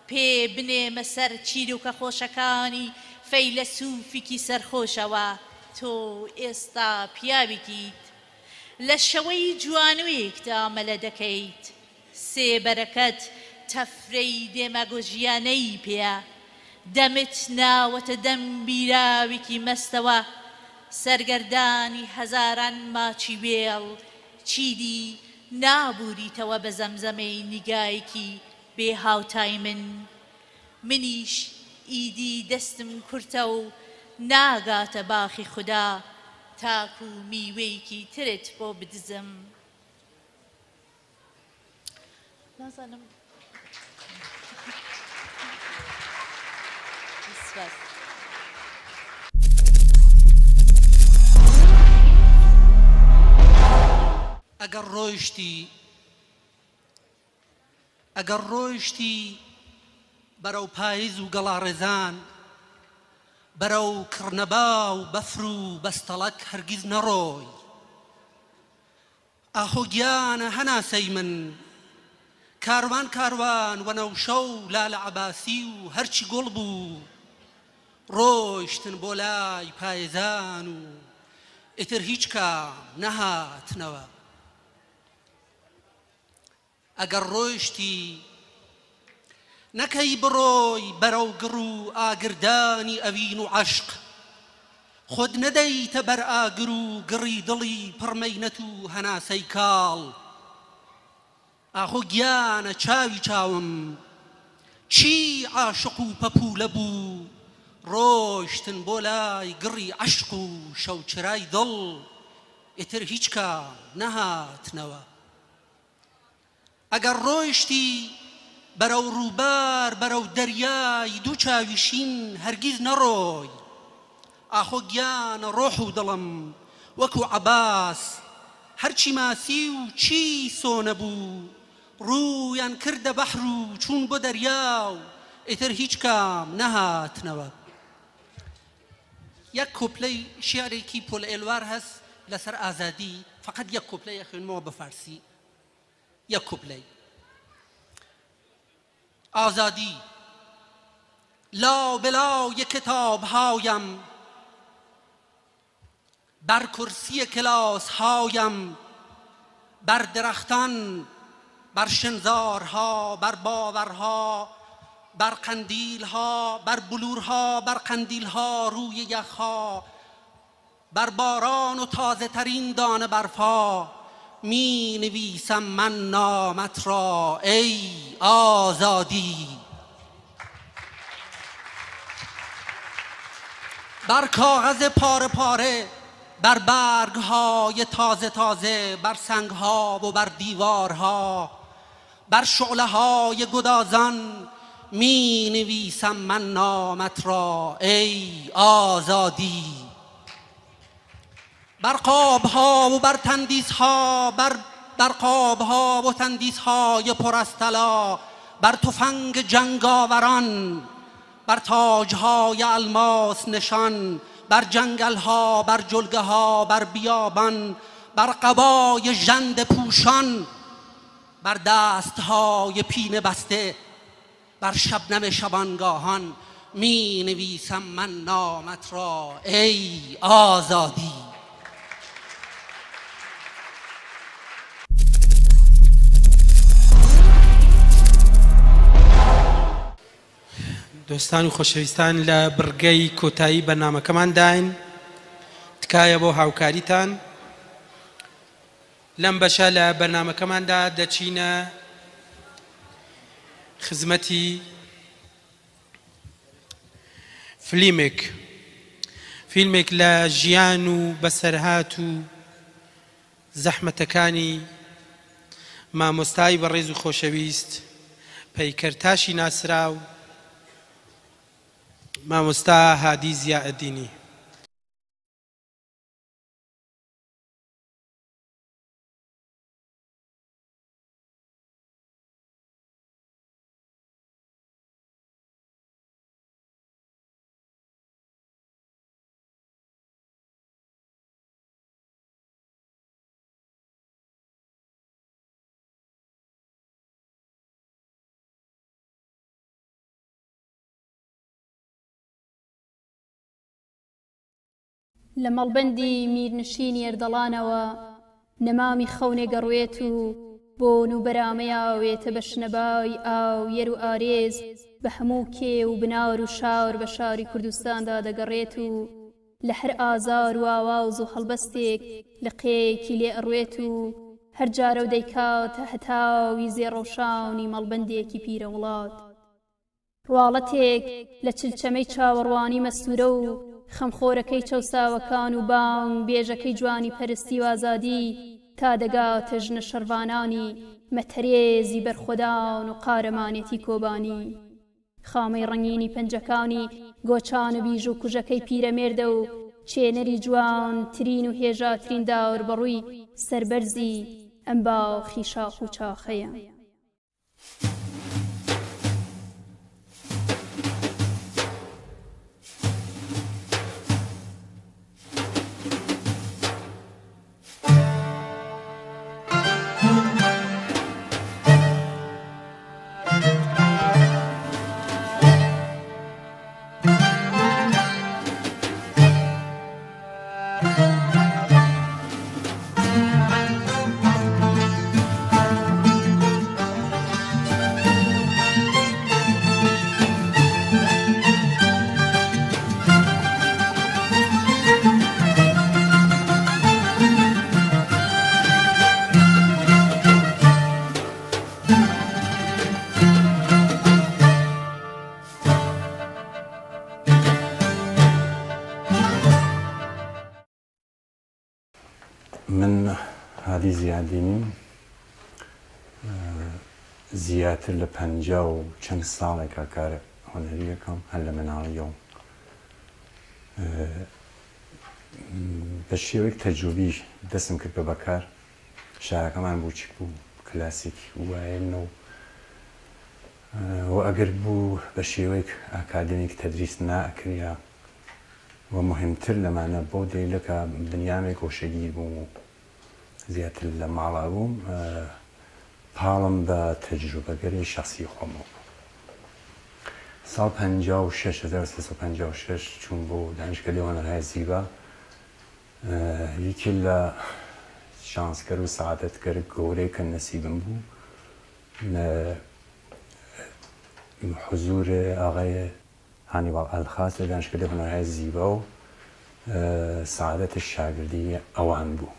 پێ بنێمە سەر چیرۆکە خۆشەکانی فەیلسوفێکی سەرخۆشەوە. تۆ ئێستا پیاوێکیت لە شەوەی جوانوەیەکدا مەلە دەکەیت. سێبەرەکەت تەفرەی دێماگۆژیانەی پێە، دەمت ناوەتە دەم بیراوێکی مەستەوە، سەرگەردانی هەزاران ماچی وێڵ، چیدی نابووریتەوە بە زەمزەمەی نیگایەکی بێ هاوتای من. منیش ئیدی دەستم کورتە و ناگاتە باخی خوددا، تاکو میوەیەکی ترت بۆ بدزم. نازانم ئەگەر ڕۆیشتی بەرەو پاییز و گەڵاڕێزان، بەرەو کڕنەبا و بەفر و بەستەڵەک هەرگیز نەڕۆی. ئاخۆ گیانە هەناسەی من، کاروان کاروان وەنەوشە و لالە عەباسی و هەرچی گوڵ بوو، ڕۆیشتن بۆ لای پایزان و ئیتر هیچ کام نەهاتنەوە. ئەگەر ڕۆیشتی نەکەی بڕۆی بەرەو گڕ و ئاگردانی ئەوین و عەشق، خۆت نەدەیتە بەر ئاگر و گڕی دڵی پڕمەینەت و هەناسەی کاڵ. ئاخۆ گیانە چاوی چاوم، چی عاشق و پەپولە بوو، ڕۆیشتن بۆ لای گڕی عەشق و شەوچرای دڵ، ئیتر هیچ کام نەهاتنەوە. ئەگەر ڕۆیشتی بەرەو ڕووبار بەرەو دەریای دوو چاویشین، هەرگیز نەڕۆی. ئاخۆ گیانە ڕۆح و دڵم وەکو عەباس، هەرچی ماسی و چی سۆنە بوو، ڕوویان کردە بەحر و چوون بۆ دەریا و ئیتر هیچ کام نەهاتنەوە. یەک کۆپلەی شیعرێکی پۆل ئێلوار هەست لەسەر ئازادی، فقط یەک کۆپلەی ئەخوێنمەوە بە فارسی. یەک کۆپلەی: ئازادی لاو بەلاوی کتابهایم، بر کرسی کلاسهایم، بر درختان، بر شنزارها، بر باورها، بر قندیلها، بر بلورها، بر قندیلها روی یخها، بر باران و تازه ترین دانه برفا، می نویسم من نامت را ای آزادی. بر کاغذ پاره پاره، بر برگهای تازه تازه، بر سنگها و بر دیوارها، بر شعله های گدازان، می نویسم من نامت را ای آزادی. بر قابها و بر تندیسها، بر قابها و تندیسهای پر از طلا، بر تفنگ جنگاوران، بر تاجهای الماس نشان، بر جنگلها، بر جلگهها، بر بیابان، بر قبای ژنده پوشان، بر دستهای پینه بسته، بر شبنم شبانگاهان، می نویسم من نامت را ای آزادی. دۆستان و خۆشەویستان، لە بڕگەی کۆتایی بەرنامەکەمان داین، تکایە بۆ هاوکاریتان. لەم بەشە لە بەرنامەکەماندا دەچینە خزمەتی فیلمێک فیلمێک لە ژیان و بەسەرهات و زەحمەتەکانی مامۆستای بەڕێز و خۆشەویست پەیکەرتاشی ناسراو مامۆستا هادی زیائەدینی. لە مەڵبەندی میرنشینی ئەردەڵانەوە نەمامی خەونێ گەڕوێت و بۆن و بەرامەیاوێتە بە شنەبای ئاو یەر و ئارێز بە هەموو کێ و بناور و شاور بە شاری کوردستاندا دەگەڕێت و لە هەر ئازار و ئاواز و هەڵبەستێک لە قێکی لێ ئەڕوێت و هەر جارە و دەیکاتە هەتاوی زێڕەوشانی مەڵبەندێکی پیرە وڵات. ڕواڵەتێک لە چلچەمەی چاوەڕوانی مەسوورە و خەمخۆرەکەی چەوساوەکان و بانگ بێژەکەی جوانی پەرستی و ئازادی تا دەگاتە ژنە شەڕوانانی مەتەرێزی بەرخۆدان و قارەمانێتی کۆبانی. خامەی ڕەنگینی پەنجەکانی گۆچانە بیژ و کوژەکەی پیرەمێردە و چێنەری جوان ترین و هێژاترین داور بەڕووی سەربەرزی ئەم باخی شاخ و چاخەیە. من هادی زیائەدینیم زیاتر لە 50 و چەند ساڵێکە کارە هۆنەری یەکەم هەر لە مناڵیەوە بە شێوەیەک تەجروبی دەستم کرد بە بەکار. شارەکەمان بچووک بوو کلاسیک وایەنەوە و ئەگەر بوو بە شێوەیەک ئاکادمیک تەدریس ناکریا و مهمتر لەمانە بۆ دەیلەکە دنیامێک کۆشەگیر بووم و زیاتر لە ماڵا بووم پاڵم بە تەجروبەگەری شخصی خۆمەوە. ساڵ 1956 چوون بۆ دانیشگای هۆنەرهای زیبا. یەکی لە شانسکەر و سعادەتگەر گەورەی کە نەسیبم بوو حضور ئاغای هانیبال ئەلخاس لە دانیشگای هۆنەرهای زیبا و سعادەت شاگردی ئەوان بوو.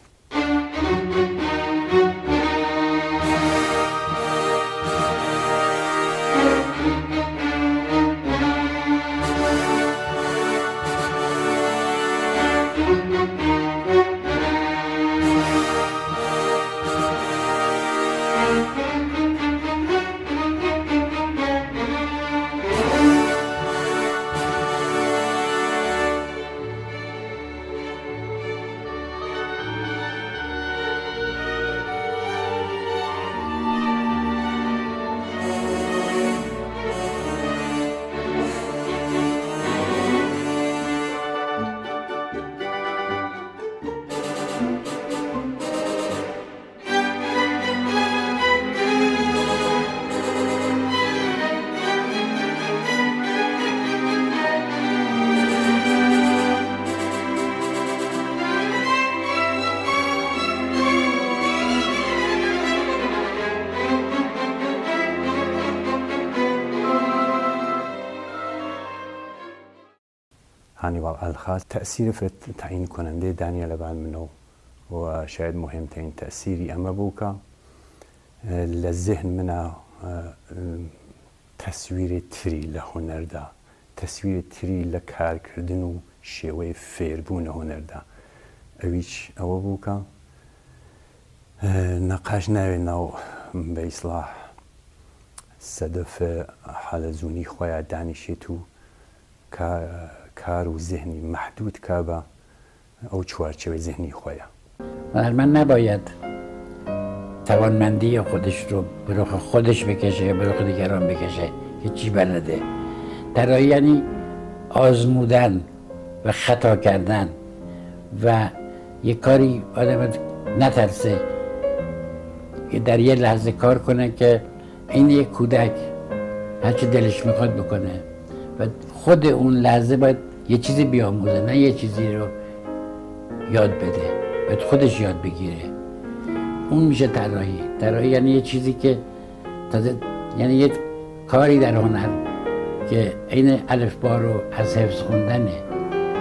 هانیبال ئەلخاس تأثیر تعیین کننده دانیە لەبان منەوە و شاید مهمترین تأثیری ئەمە بوو کە لە ذهن منە تەسویری تری لە هونەردا، تەسویری تری لە کارکردن و شێوەی فێربوونە هوەردا ئەویش ئەوە بوو کە نەقاش ناوێت ناو بە ئیسلاح سەدەف حالەزوونی خۆیان دانیشێت و کار و ذهنی محدود کا بە ئەو چوارچەوەی ذهنی خۆیان. هنرمند نباید توانمندی خودش رو به رخ خودش بکشه یا به رخ دیگران بکشه که چی بلده. طراحی یعنی آزمودن و خطا کردن و یه کاری آدم نترسه که در یه لحظه کار کنه که این یک کودک هرچی دلش میخواد بکنه و خود اون لحظه باید یه چیزی بیاموزه نه یه چیزی رو یاد بده، باید خودش یاد بگیره. اون میشه طراحی. طراحی یعنی یه چیزی که تازه یعنی یه کاری در هنر که این الفبا رو از حفظ خوندنه،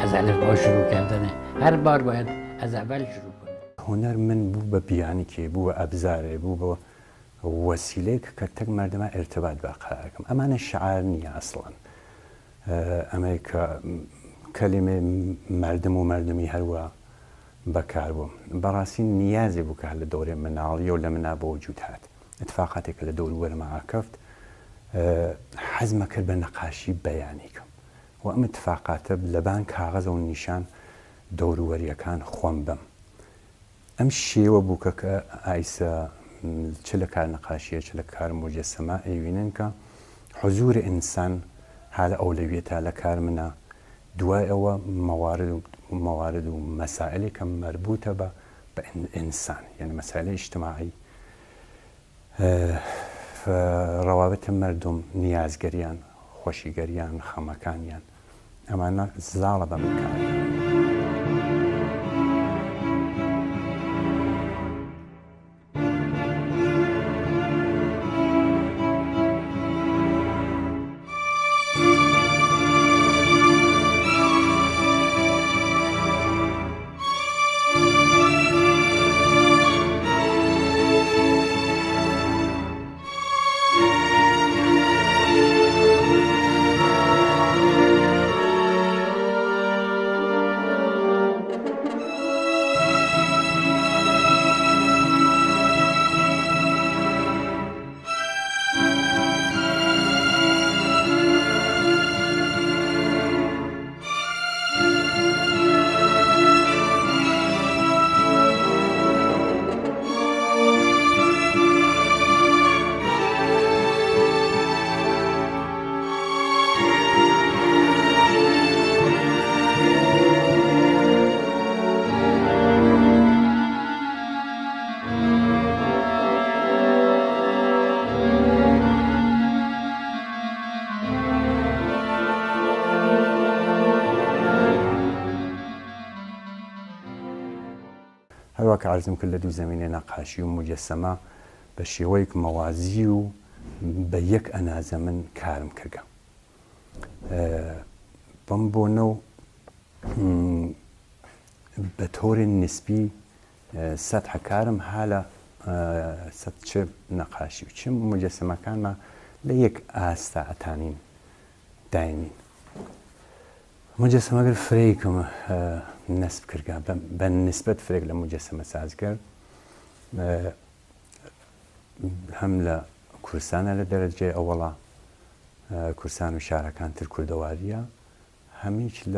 از الفبا شروع کردنه. هر بار باید از اول شروع کنه. هنر من بوو بە بیانێکی بوو بە ئەبزارێ بوو بە وەسیلەیەک کە تەک مردمە ارتباط بەقەکەم ئەمانە شعار نییە ئەسڵەن ئەمەی کە کەلیمێ مردم و مردمی هەروە بەکاربووم بەڕاستی نیازێ بوو کە لە دەورێ مناڵیە و لە منا بە وجود هات اتفاقاتێک لە دەور وەرمە ئاکەفت حەزمە کرد بە نەقاشی بەیانیکەم و ئەم اتفاقاتە لەبان کاغەزە و نیشان دەوروەریەکان خۆم بم. ئەم شێوە بوو کە ئایسە چ لە کار نەقاشیە چ لە کار مجەسەما ئەیوینن کە حضور ئینسان هالە ئەولەویەتە لە کار منە دوای ئەوە موارد و مەسائلێک کە مربوطە بە ئینسان یعنی مەسائلە ئیجتماعی ڕەوابەتە مردم نیازگەریان خۆشیگەریان خەمەکانیان ئەمانە زاڵە بە بکار. هەروە کە عەرزم کرد لە دوو زەمینەی نەقاشی و مجەسەما بە شێوەیەک مەوازی و بە یەک ئەنازە من کارم کردە. بەم بۆنە و بە تۆری نسبی سەدحە کارم هالە سەد چ نەقاشی و چ مجەسەمەکانمە لە یەک ئاستا ئەتانین داینین. مجسمه گر فريكم نسب كرجع بالنسبة فريق لمجسمة سازجر هم لكورسان لدرجة أولى كورسان وشاركان الكردوارية هميش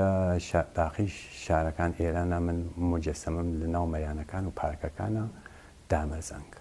باقي شاركان إيران من مجسمة لنوم يانا كان وباركة كان دامر زنك.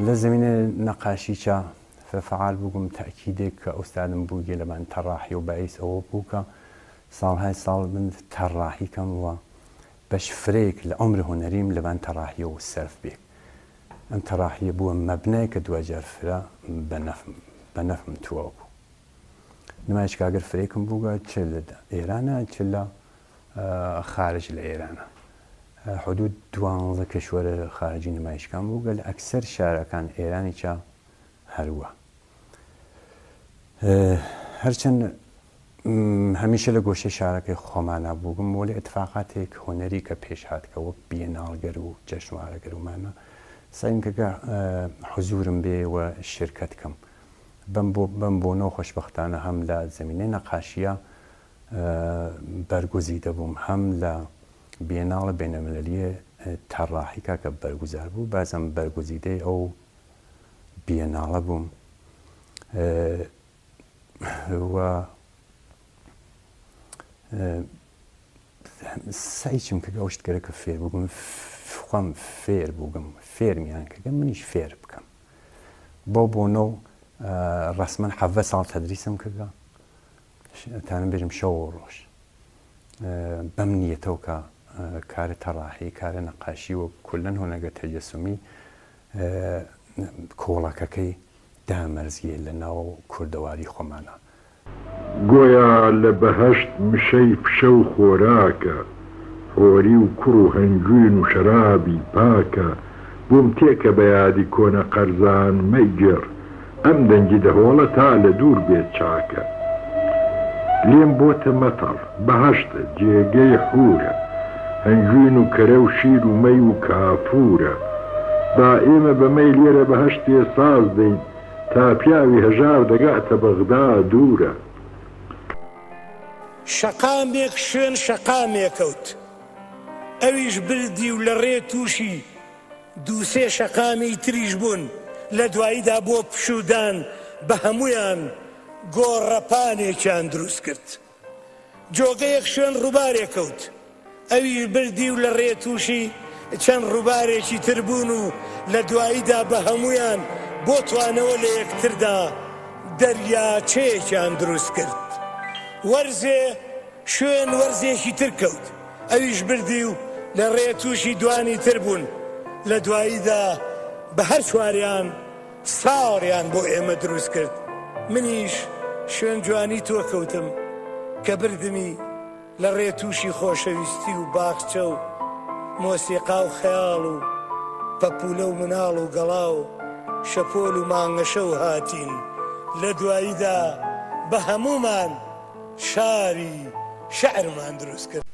لزمینە نەقاشیچە فعال بووم تاکیدێک کە ئەوستادم بووگە لەبان تەڕاحی و بەعیس ئەوە بوو کە ساڵهای ساڵ من تەڕاحی کەم وە بەش فرێک لە عمر هوەریم لەبان تەڕاحی و سەرف بێ ئەم تەڕاحیە بووە مەبنای کە دوجار فرا بە نەفم تووە بوو نمایش کاگەر فرێکم بووگە چ لە ئێرانە چ لە خارج لە ئێرانە حدود 12 کەشوەرە خارجی نمایشکان بووگە لە ئەکسەر شارەکان ئێرانی چا هەروە هەرچەند هەمیشە لە گۆشەی شارەکەی خۆمانە بووگم بۆ لە ئەتفاقاتێک هۆنەری کە پێش هاتکەوە بیەناڵگەر و جەژنوارەگەر ومانە سعیم کەگە حزورم بێ و شرکت کەم بەم بۆنەوە خۆشبەختانە هەم لە زمینەی نەقاشیە بەرگوزی دەبووم هەم لە بێناڵە بینەمەلەلیە تەڕاحیکا کە بەرگوزار بوو بازم بەرگوزیدەی ئەو بێناڵە بووم و سعیچم کە ئەوشتگەرە کە فێر بووم خۆم فێر بووگم فێرمیان کەگە منیش فێر بکەم بۆ بۆنە و ڕسمەن 7 ساڵ تەدریسم کردە تانم بێژم شەو ڕۆژ بەم نیەتەوە کە کارە تەڕاحی کارە نەقاشی و کولەن هۆنەگە تەجەسومی کۆڵەکەکەی دامەرزیە لە ناو کوردەواری خۆمانە گۆیا لە بەهەشت مشەی پشە و خۆراکە هۆری و کوڕ و هەنگوین و شەرابی پاکە بووم تێکە بە یادی کۆنە قەرزان مەیگێڕ ئەم دەنگی دەهۆڵە تا لە دوور بێت چاکە لێم بۆتە مەتەڵ بەهەشتە جێگەی حورە هەنگوین و کەرە و شیر و مەی و کافورە با ئێمە بەمەی لێرە بەهەشتێ ساز دەین تا پیاوی هەژار دەگاتە بەغدا دوورە شەقامێک شوێن شەقامێکەوت ئەویش بردی و لە ڕێ تووشی دووسێ شەقامی تریش بوون لە دواییدا بۆ پشودان بە هەمویان گۆڕەپانێکیان دروست کرد جۆگەیەک شوێن ڕووبارێکەوت ئەویش بردی و لە ڕێ تووشی چەند ڕووبارێکی تر بوون و لە دواییدا بە هەمویان بۆ توانەوە لە یەکتردا دەریاچەیەکیان دروست کرد وەرزێ شوێن وەرزێکی تر کەوت ئەویش بردی و لە ڕێ تووشی دوانی تر بوون لە دواییدا بە هەر چواریان ساڵیان بۆ ئێمە دروست کرد منیش شوێن جوانی تۆ کەوتم کە بردمی لە ڕێ تووشی خۆشەویستی و باخچە و مۆسیقا و خەیاڵ و پەپولە و مناڵ و گەڵا و شەپۆل و مانگەشە و هاتین لە دواییدا بە هەمومان شاری شعرمان دروست کرد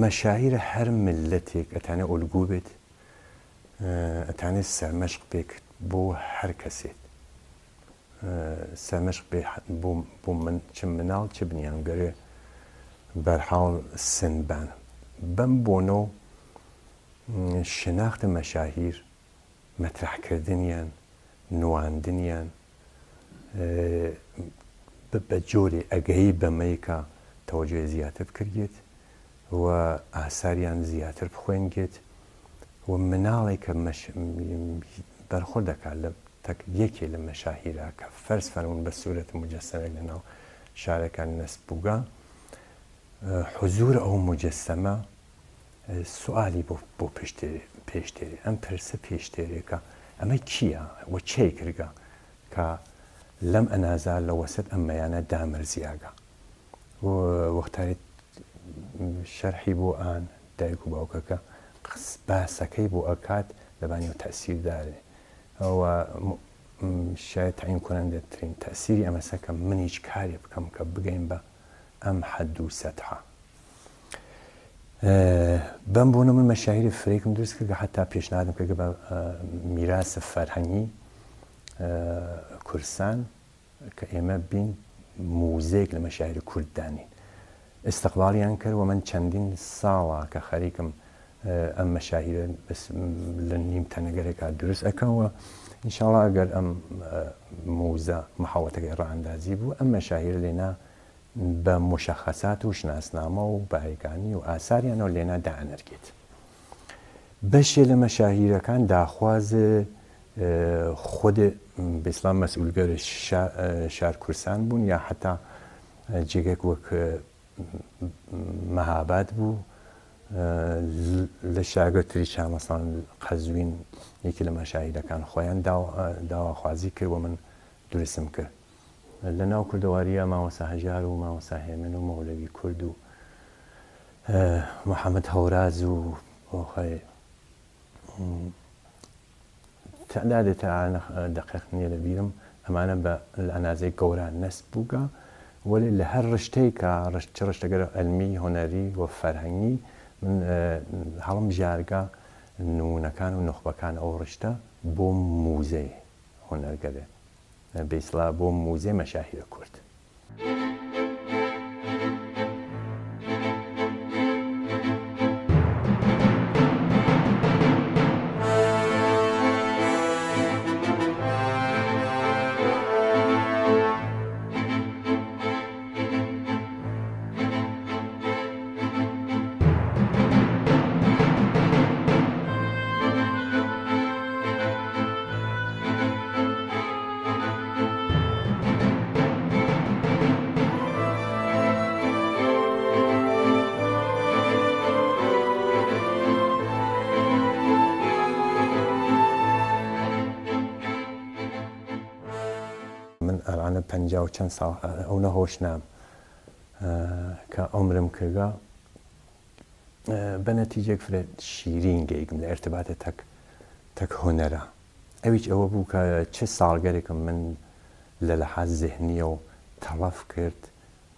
مەشاهیرە هەر ملەتێک ئەتانە ئۆلگو بێت ئەتانێت سەرمەشق بێت بۆ هەر کەسێت سەرمەشق بێ بۆ من چ مناڵ چ بنیانگەرێ بەرحاڵ سنبان بەم بۆنەوە شناختە مەشاهیر مەترحکردنیان نواندنیان بە جۆرێ ئەگەی بەمەیکە تەوەجۆی زیاتر بکردێت و ئاساریان زیاتر بخوێنگێت و مناڵێک کە بەرخۆ دەکات لە یەکێ لە مەشاهیرە کە فەرز فەرمون بە سوورەت مجەسەمێک لەناو شارەکان نەسب بووگە حزور ئەو مجەسەمە سوالی بۆ پێشتێری ئەم پرسە پێشتێرێکە ئەمە کییە وە چی کردگە کە لەم ئەنازار لە وەسەد ئەمەیانە دامەرزیاگە وەختاری شەرحی بۆ ئان دایک و باوکەکە باسەکەی بۆ ئەکات لەبانیەوە تەسیردارێ ئەوە شاید تعین کنندەترین تەسیری ئەمەسە کە من هیچ کارێ بکەم کە بگەین بە ئەم حەد و سەدحە بەم بۆنە من مەشاهیری فرێکم دروست کرد کە حتا پێشنهادم کە بە میراسە فەرهەنگی کورسان کە ئێمە بین موزەیەک لە مەشاهیری کورددانین ئستقباڵیان کرد و من چەندین ساڵە کە خەریکم ئەم مەشاهیرە لە نیم تەنەگەرێکا دروست ئەکەوە ئینشاڵڵا ئەگەر ئەم موزە مەحاوەتەکەی ڕائەندازی بوو ئەم مەشاهیرە لێنا بە مشەخەسات و شناسنامە و باریکانی و ئاساریانەوە لێنا دائەنەرگێت بەشێ لە مەشاهیرەکان داخوازە خود به اسلام مسئولگر شهر کورسان بون یا حتی جگه وک مهاباد بو لشاگرد تریش هم مثلا قزوین یکی لما شاهده کن خویان داوا خوازی کرد و من درستم کرد لناو کردواریا ما وسا هجار و ما وسا هیمن و مولوی کرد و محمد هوراز و خی تعداد دقیق نیه لبیرم امانه با الانازه گوران نسب بوگا ولی لهر رشته که رشته علمی هنری و فرهنگی من حالم جارگا نونکان و نخبکان او رشته بو موزه هنرگره به اصطلاح بو موزه مشاهیر کرد. الان 50 و چند سال اون هوش نام که عمرم کرده به نتیجه فرد شیرین گیگم لارتباط تک هنره اویش او بو که چه سالگری که من للحاظ ذهنی و تلف کرد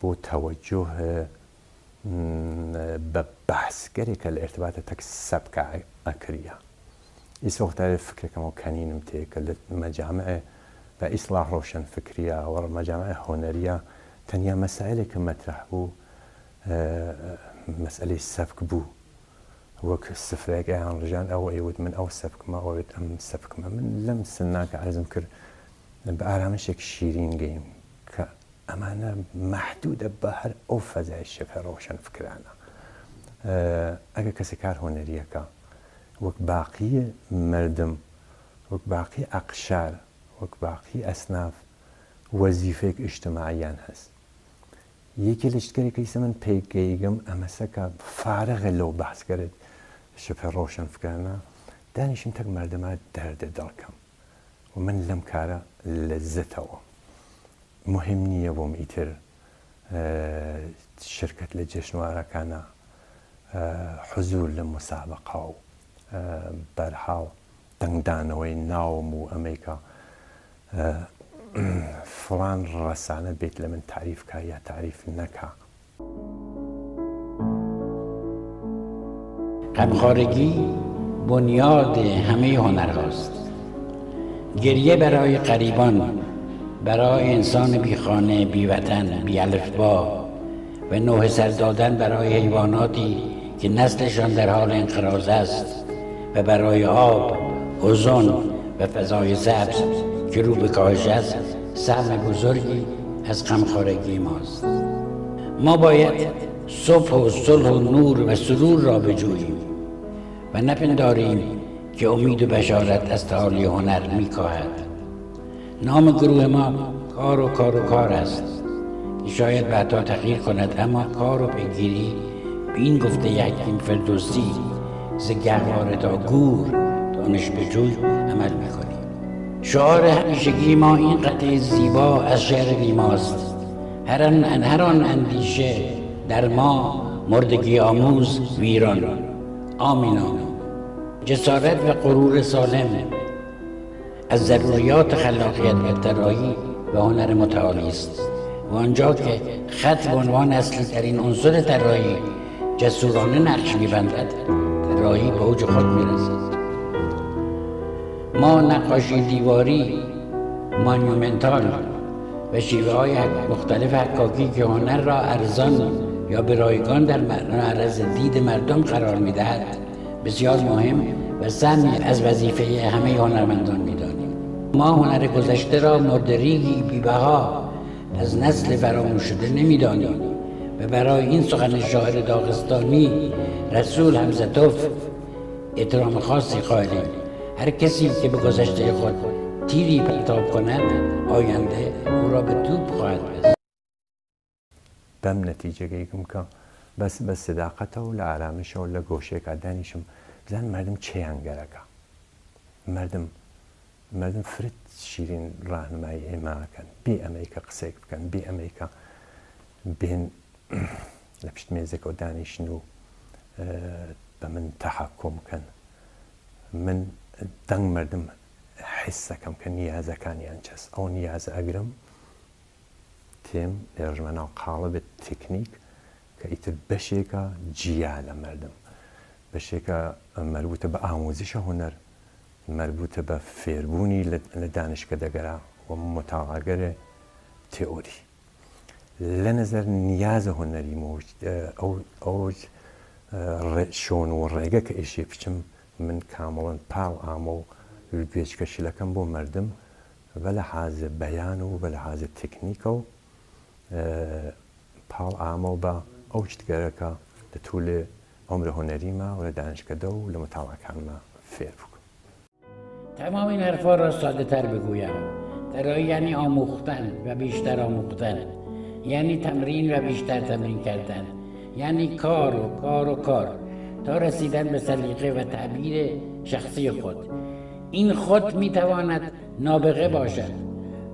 بو توجه به بحث گری که لارتباط تک سبک اکریا ایس وقت فکر که مکنینم تی که مجامع به اصلاح روشن فکریه و مجامع هنریه تنیا مسائل که مطرح بو مسئله سبک بو وك السفراق عن رجال او ايود من او سبك ما اود ام سبك ما من لم سناك عايزم كر بارامشك شيرين جيم كأمانة محدودة بهر او فزع الشفا روشن فكرانا اگه کسی کار هنریه که وك باقی مردم وك باقی اقشار وك باقی اصناف وظیفه اجتماعیان هست یکی لشکری که ایسا من پیگیگم اما سکا فارغ لو بحث کرد شبه روشن فکرنا دانشم تک مردمات درد دلکم و من لم کارا لذته مهم نیه و میتر شرکت لجشنوارا کانا حضور لمسابقه و برحال دنگدانوی ناوم و امریکا فلان رسانه بیت لمن تعریف که یا تعریف نکه غمخوارگی بنیاد همه هنرهاست. گریه برای غریبان، برای انسان بی خانه، بی وطن، بی الفبا و نوح سر دادن برای حیواناتی که نسلشان در حال انقراض است و برای آب، اوزون و فضای سبز که رو به کاهش است سهم بزرگی از غمخوارگی ماست. ما باید صبح و صلح و نور و سرور را بجوییم و نپنداریم که امید و بشارت از تعالی هنر میکاهد. نام گروه ما کار و کار و کار است که شاید بعدا تغییر کند، اما کار و پیگیری به این گفته حکیم فردوسی ز گهواره تا گور دانش بجوی عمل میکنیم. شعار همیشگی ما این قطعه زیبا از شعر نیماست: هر آن اندیشه در ما مردگی آموز ویران. آمینا. جسارت و غرور سالم از ضروریات خلاقیت و طراحی و هنر متعالی است و آنجا که خط به عنوان اصلی ترین عنصر طراحی جسورانه نقش می‌بندد، طراحی به اوج خود می‌رسد. ما نقاشی دیواری، مانیومنتال و شیوه‌های مختلف حکاکی که هنر را ارزان یا به رایگان در معرض دید مردم قرار می‌دهد بسیار مهم و سهمی از وظیفه همه هنرمندان می‌دانیم. ما هنر گذشته را مردریگی بی‌بها از نسل فراموش شده نمی‌دانیم و برای این سخن شاعر داغستانی رسول حمزتوف احترام خاصی قائلیم هر کسی که به گذشته خود تیری پرتاب کند آینده او را به توپ خواهد بست. بەم نەتیجەگەیکم کە بە سداقەتەوە لە ئارامشەوە لە گۆشێکا دانیشم بزان مردم چیان گەرەکە مردم فرت شیرین ڕاهنمای ئێماکەن بێ ئەمەیکە قسێک بکەن بێ ئەمەیکە بێن لە پشت مێزێکەوە دانیشن و بە من تەحەکۆم بکەن من دەنگ مردم حس دەکەم کە نیازەکانیان چەست ئەو نیازە ئەگرم تێم لێژمە ناو قاڵە بێت تکنیک کە ئیتر بەشێکە جیا لە مردم بەشێکە مربوطە بە ئامۆزیشە هوەر مربوطە بە فێربوونی لە دانشکە دەگەرا و متاڵاگەرە تێئۆری لە نەزەر نیازە هوەری ئەو شۆن و ڕێگە کە ئێشێ بچم من کامەڵەن پاڵ ئامە و گوێچکەشیلەکەم بۆ مردم بە لە حازە بەیان و بە لە حازە تکنیکە و پاڵ ئامە و بە ئەو شتگەرەکە دەتوولێ عمرە هوەریمە و لە دانشکەدە و لە متاڵەکانمە فێر بکەم. تمام این حرفا را ساده تر بگویم. طراحی یعنی آموختن و بیشتر آموختن، یعنی تمرین و بیشتر تمرین کردن، یعنی کار و کار تا رسیدن به سلیقه و تعبیر شخصی خود. این خود میتواند نابغه باشد،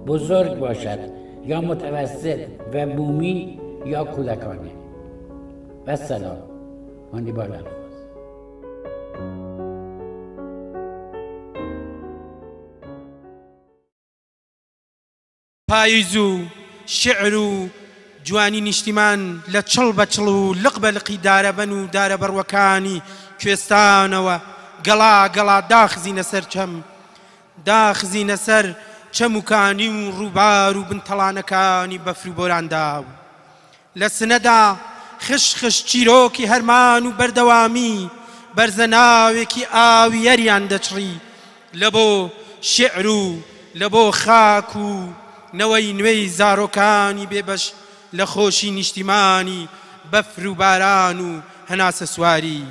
بزرگ باشد یا متوسط و بومی یا کودکانه. و سلام. هاندی بالا. پاییز و شعر و جوانی نیشتیمان لە چڵ بە چڵ و لق بە لقی دارەبەن و دارە بەڕوەکانی کوێستانەوە گەڵا داخزینە سەر داخزینە سەر چەموکانی و ڕووبار و بنتەڵانەکانی بەفر و بۆراندا و لە سنەدا خش چیرۆکی هەرمان و بەردەوامی بەرزە ناوێکی ئاوی یەریان دەچڕی لە بۆ شعر و لە بۆ خاک و نەوەی نوێی زارۆکانی بێبەش لە خۆشی نیشتیمانی بەفر و باران و هەناسە سواری.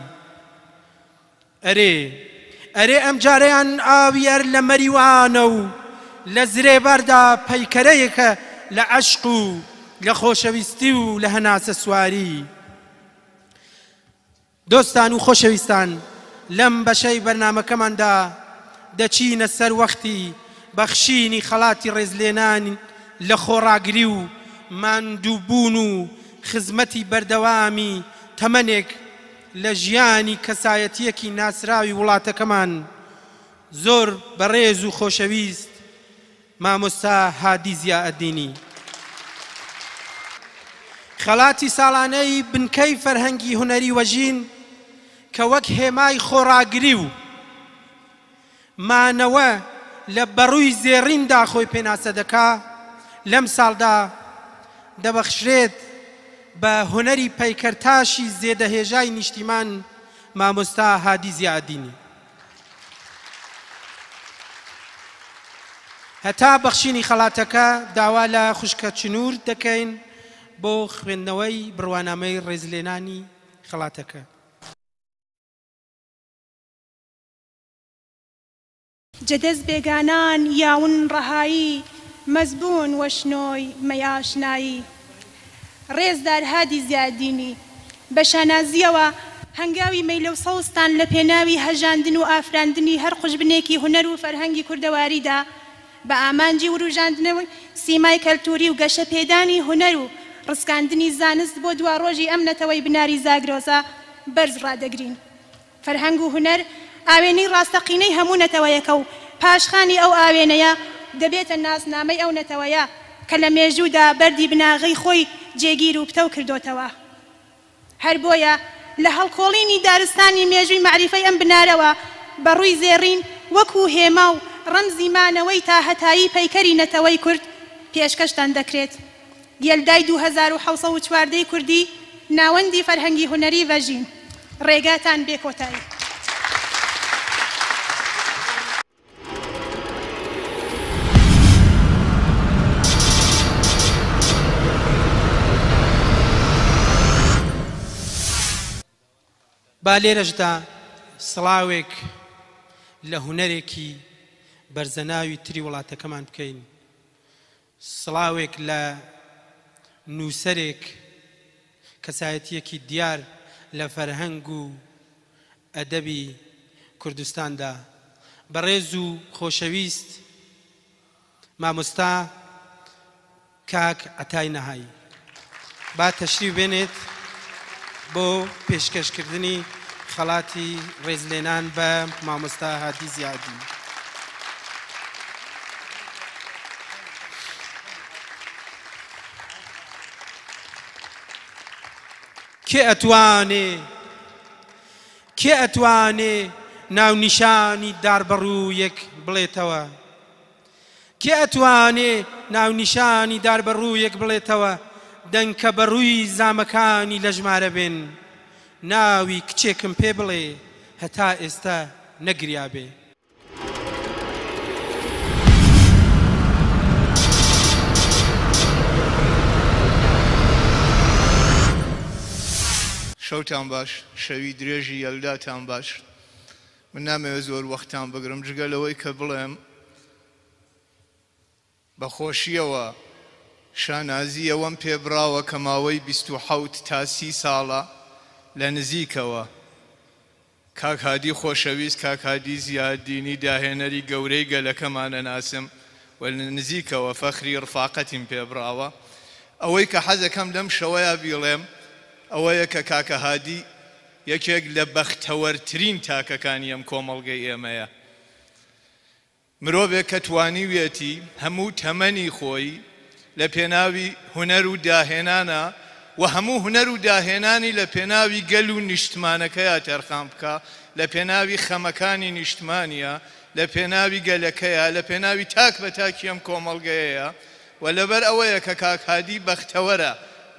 ئەرێ ئەم جارەیان ئاویەر لە مەریوانە و لە زرێبەردا پەیکەرەیەکە لە عەشق و لە خۆشەویستی و لە هەناسە سواری. دۆستان و خۆشەویستان، لەم بەشەی بەرنامەکەماندا دەچینە سەر وەختی بەخشینی خەڵاتی ڕێزلێنان لە خۆڕاگری و ماندووبوون و خزمەتی بەردەوامی تەمەنێک لە ژیانی کەسایەتیەکی ناسراوی وڵاتەکەمان زۆر بەڕێز و خۆشەویست مامۆستا هادی زیائەدینی. خەڵاتی ساڵانەی بنکەی فەرهەنگی هونەری وەژین کە وەک هێمای خۆڕاگری و مانەوە لە بەڕووی زێڕیندا خۆی پێناسە دەکا لەم ساڵدا دەبەخشرێت بە هونەری پەیکەرتاشی زێدەهێژای نیشتیمان مامۆستا هادی زیائەدینی. هەتا بەخشینی خەڵاتەکە داوا لە خوشکە چنوور دەکەین بۆ خوێندنەوەی بڕوانامەی ڕێزلێنانی خەڵاتەکە. جەدەست بێگانان یاون ڕەهایی مەزبوون وەشنۆی مەیاشنایی. ڕێزدار هادی زیائەدینی، بە شانازیەوە هەنگاوی مەیلە و سەوستان لە پێناوی هەژاندن و ئافراندنی هەر قوشبنێکی هونەر و فەرهەنگی کوردەواریدا بە ئامانجی وروژاندنەوەی سیمای کەلتوری و گەشە پێدانی هونەر و ڕسکاندنی زانست بۆ دوا ڕۆژی ئەم نەتەوەی بناری زاگرۆزە بەرز ڕادەگرین. فەرهەنگ و هونەر ئاوێنەی ڕاستەقینەی هەموو نەتەوەیەکە و پاشخانی ئەو ئاوێنەیە دەبێتە ناسنامەی ئەو نەتەوەیە کە لە مێژوودا بەردی بناغی خۆی جێگیر و پتە و کردوتەوە. هەر بۆیە لە هەڵکۆڵینی دارستانی مێژووی معریفەی ئەم بنارەوە بەڕووی زێڕین وەکو هێما و ڕەمزی مانەوەی تا هەتایی پەیکەری نەتەوەی کورد پێشکەشتان دەکرێت. گێلدای 2704 کوردی ناوەندی فەرهەنگی هونەری ڤەژین. ڕێگاتان بێ کۆتایی. با لێرەشدا سڵاوێک لە هونەرێکی بەرزەناوی تری وڵاتەکەمان بکەین. سڵاوێک لە نووسەرێک کەسایەتیەکی دیار لە فەرهەنگ و ئەدەبی کوردستاندا، بەڕێز و خۆشەویست مامۆستا کاک عەتای نەهایی. با تەشریف بێنێت بۆ پێشکەشکردنی خەڵاتی ڕێزلێنان بە مامۆستا هادی زیادی. کێ ئەتوانێ ناونیشانی داربەڕوویەک بڵێتەوە؟ کێ ئەتوانێ ناونیشانی داربەڕوویەک بڵێتەوە؟ دەنگ کە بەڕووی زامەکانی لە ژمارە بێن، ناوی کچێکم پێ بڵێ هەتا ئێستا نەگریا بێ. شەوتان باش، شەوی درێژی یەلداتان باش. من نامەوێت زۆر وەختان بگرم جگە لەوەی کە بڵێم بەخۆشیەوە شانازی ئەوەم پێبراوە کە ماوەی 27 تا 30 ساڵە لە نزیکەوە کاک هادی خۆشەویست، کاک هادی زیادینی داهێنەری گەورەی گەلەکەمانە ناسم و لە نزیکەوە فەخری ڕفاقەتیم پێبراوە. ئەوەی کە حەزەکەم لەم شەوەیە بیڵێم ئەوەیە کە کاکە هادی یەکێک لە بەختەوەرترین تاکەکانی ئەم کۆمەڵگەی ئێمەیە. مرۆڤێک کە توانیوێتی هەموو تەمەنی خۆی لە پێناوی هونەر و داهێنانە و هەموو هونەر و داهێنانی لە پێناوی گەل و نیشتمانەکەیە تەرخان بکە، لە پێناوی خەمەکانی نیشتمانیە، لە پێناوی گەلەکەیە، لە پێناوی تاک بە تاکی ئەم کۆمەڵگەیەیە. و لەبەر ئەوەیە کە کاک هادی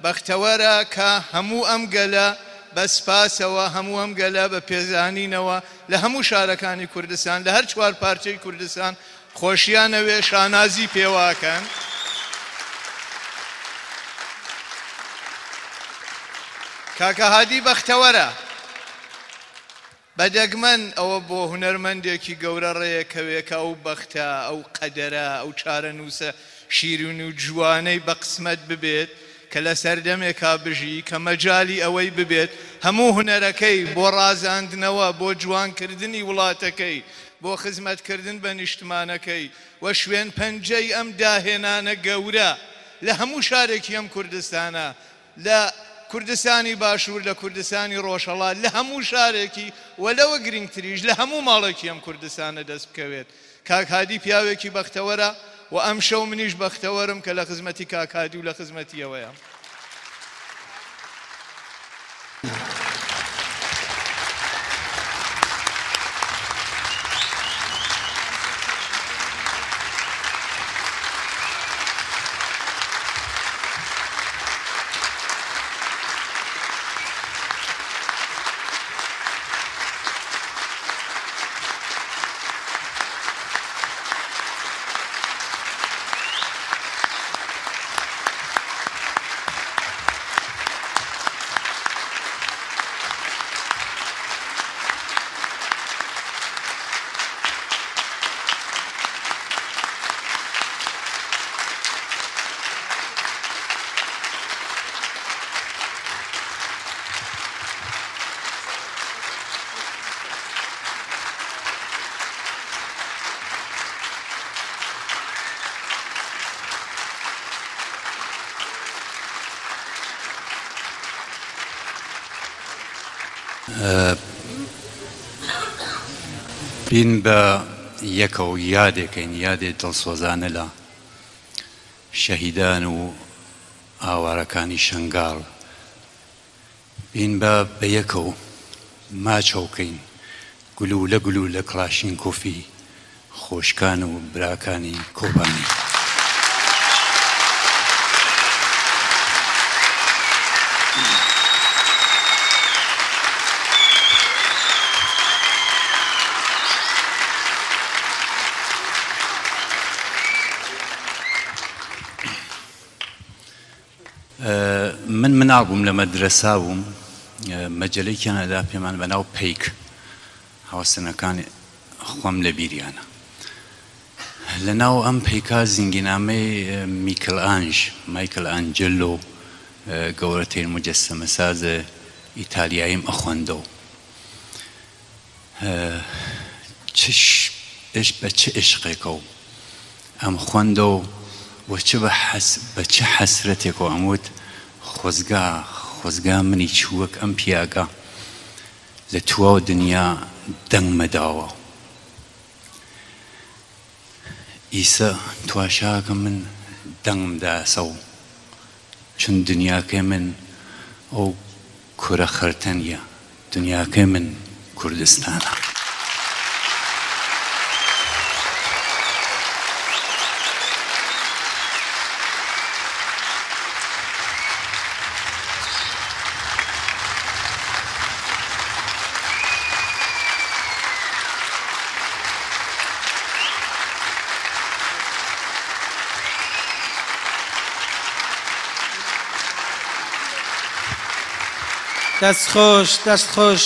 بەختەوەرە کە هەموو ئەم گەلە بە سپاسەوە، هەموو ئەم گەلە بە پێزانینەوە لە هەموو شارەکانی کوردستان، لە هەر چوار پارچەی کوردستان خۆشیانەوێ شانازی پێواکەن. کاکە هادی بەختەوەرە، بەدەگمەن ئەوە بۆ هونەرمەندێکی گەورە ڕێیەکەوێکە ئەو بەختە، ئەو قەدەرە، ئەو چارە نووسە شیرین و جوانەی بە قسمەت ببێت کە لە سەردەمێکا بژی، کە مەجالی ئەوەی ببێت هەموو هونەرەکەی بۆ ڕازاندنەوە، بۆ جوانکردنی وڵاتەکەی، بۆ خزمەتکردن بە نیشتمانەکەی و شوێن پەنجەی ئەم داهێنانە گەورە لە هەموو شارێکی ئەم کوردستانە، لە کوردستانی باشوور، لە کوردستانی ڕۆژهەڵات، لە هەموو شارێکی و لەوە گرنگتریش لە هەموو ماڵێکی ئەم کوردستانە دەست بکەوێت. کاک هادی پیاوێکی بەختەوەرە و ئەم شەو منیش بەختەوەرم کە لە خزمەتی کاک هادی و لە خزمەتی ئەوەیە. بین بە یەکەوە یادێکەین، یادێک دڵسۆزانە لە شەهیدان و ئاوارەکانی شەنگاڵ. بین بە یەکەوە ماچەوکەین گلو لە کڵاشین کوفی خۆشکان و براکانی کۆبانی. من مناڵ بووم لە مەدرەسا بووم، مەجەلەی کەنەدا پێمان بەناو پیک هاوسەنەکانی خۆم لە بیریانە لەناو ئەم پەیکا زیندگینامەی مایکل ئانجلۆ گەورەترین مجەسمەسازە ئیتالیاییم ئەخوێندەوە بە چه عشقێکە و ئەم خوێندەوە بە چه حەسرەتێکەوە ئەموت خۆزگا منی چووەک ئەم پیاگە لە تواو دنیا دەنگ مەداوە ئیسە تواشاکە من دەنگمداسە و چون دنیاکەی من ئەو کورە خەرتەنیە دنیاکەی من کوردستانە دەست خۆش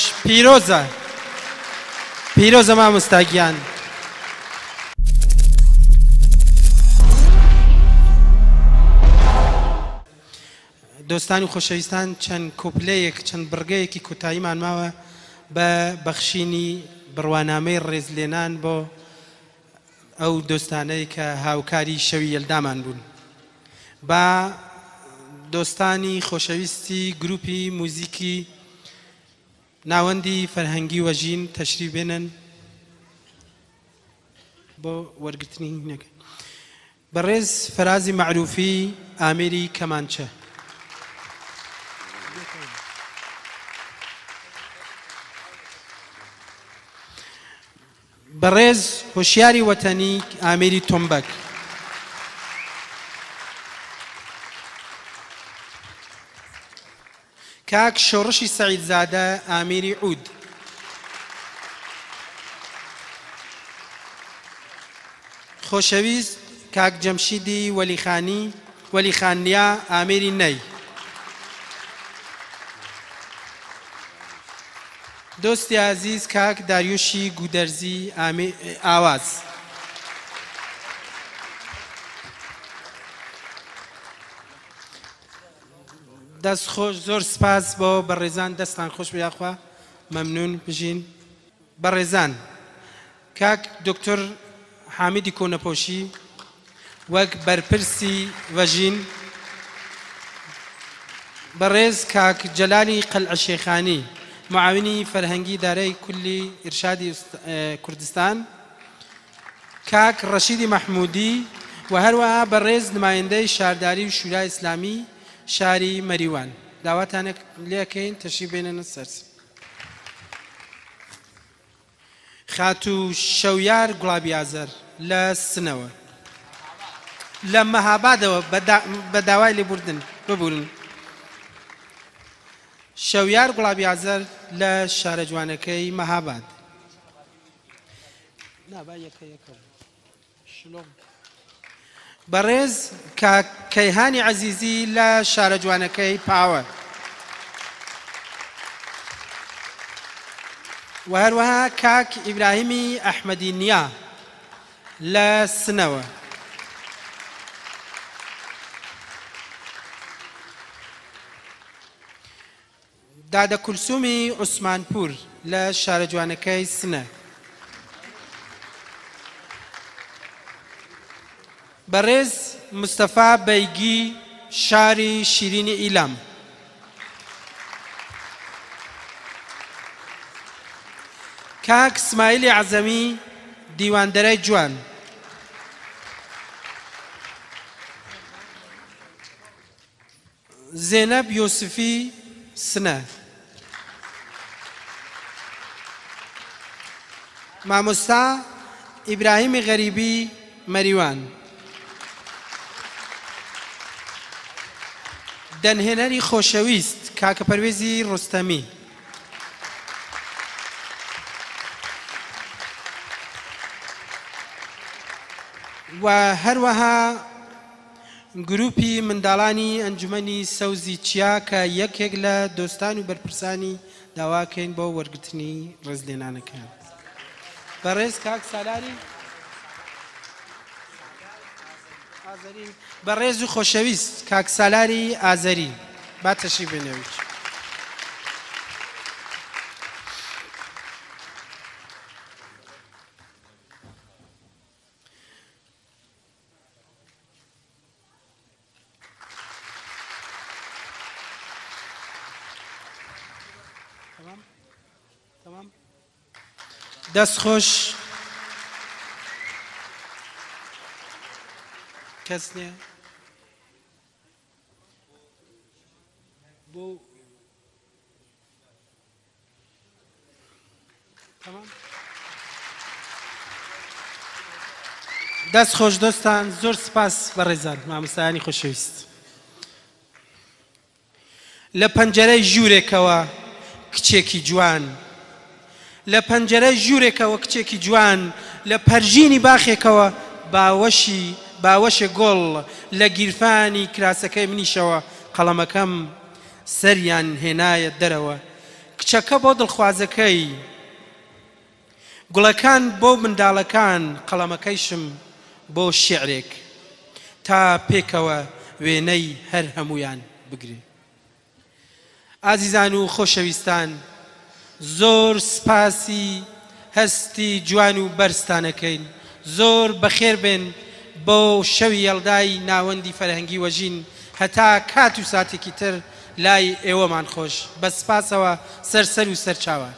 پیرۆزە مامۆستاگیان دۆستان و خۆشەویستان چەند کۆپلەیەک چەند بڕگەیەکی کۆتاییمان ماوە بە بەخشینی بڕوانامەی ڕێزلێنان بۆ ئەو دۆستانەی کە هاوکاری شەوی یەلدامان بوون با دۆستانی خۆشەویستی گروپی موزیکی ناوەندی فەرهەنگی وەژین تەشریف بێنن بۆ وەرگرتنی نەکە بەڕێز فەرازی معروفی ئامێری کەمانچە بەڕێز هۆشیاری وەتەنی ئامێری تۆمبەک کاک شۆڕشی سەعیدزادە ئامێری عود خۆشەویست کاک جەمشیدی وەلیخانیا ئامێری نەی دۆستی عزیز کاک داریوشی گودەرزی ئاواز دەست خۆش زۆر سپاس بۆ بەڕێزان دەستان خۆش بیاخوا مەمنون بژین بەڕێزان کاک دکتۆر حامیدی کۆنەپۆشی وەک بەرپرسی وەژین بەڕێز کاک جەلالی قەلعەشێخانی معاونی فەرهەنگی دارای کولی ئیرشادی کوردستان کاک ڕەشیدی مەحموودی و هەروەها بەڕێز نمایەندەی شارداری و شورای ئیسلامی شاری مەریوان داواتانە لێکەین تەشریف بێنن سەر خاتو شەویار گوڵابیازەر لە سنەوە لە مەهابادەوە بە داوای لێبوردن ببورن شەویار گوڵابیازەر لە شارە جوانەکەی مەهاباد بەڕێز کەیهانی عەزیزی لە شارە جوانەکەی پاوە و هەروەها کاک ئیبراهیمی ئەحمەدی نیا لە سنەوە دادە کولسومی عوسمانپور لە شارە جوانەکەی سنە بەڕێز مستەفا بەیگی شاری شیرینی ئیلام کاک اسماعیلی عەزەمی دیواندەرەی جوان زێنەب یۆسفی سنە مامۆستا ئیبراهیمی غەریبی مەریوان دەنهێنەری خۆشەویست کاکە پەروێزی ڕۆستەمی و هەروەها گروپی منداڵانی ئەنجومەنی سەوزی چیا کە یەکێک لە دۆستان و بەرپرسانی داواکەین بۆ وەرگرتنی ڕێزلێنانەکان بەڕێز کاک سالاری ئازەرین بەڕێز و خۆشەویست کاک سالاری ئازەری با تەشریف بێنەوە. دەست خۆش کەس نییە بۆ دەست خۆش دۆستان زۆر سپاس بەڕێزان مامۆستایانی خۆشەویست. لە پەنجەرەی ژوورێکەوە کچێکی جوان، لە پەنجەرەی ژوورێکەوە کچێکی جوان، لە پەرژینی باخێکەوە باوەشە گۆڵ، لە گیرفانی کراسەکەی منیشەوە قەڵەمەکەم سەریان هێنایە دەرەوە. کچەکە بۆ دڵخوازەکەی، گوڵەکان بۆ منداڵەکان، قەڵەمەکەیشم بۆ شیعرێک تا پێکەوە وێنەی هەر هەمویان بگرێ. ئازیزان و خۆشەویستان، زۆر سپاسی هەستی جوان و بەرزتانەکەین. زۆر بەخێر بێن بۆ شەوی هێڵدای ناوەندی فەرهەنگی وەژین هەتا کات و ساتێکی تر لای ئێوەمان خۆش. بە سپاسەوە سەرسەر و سەرچاوە.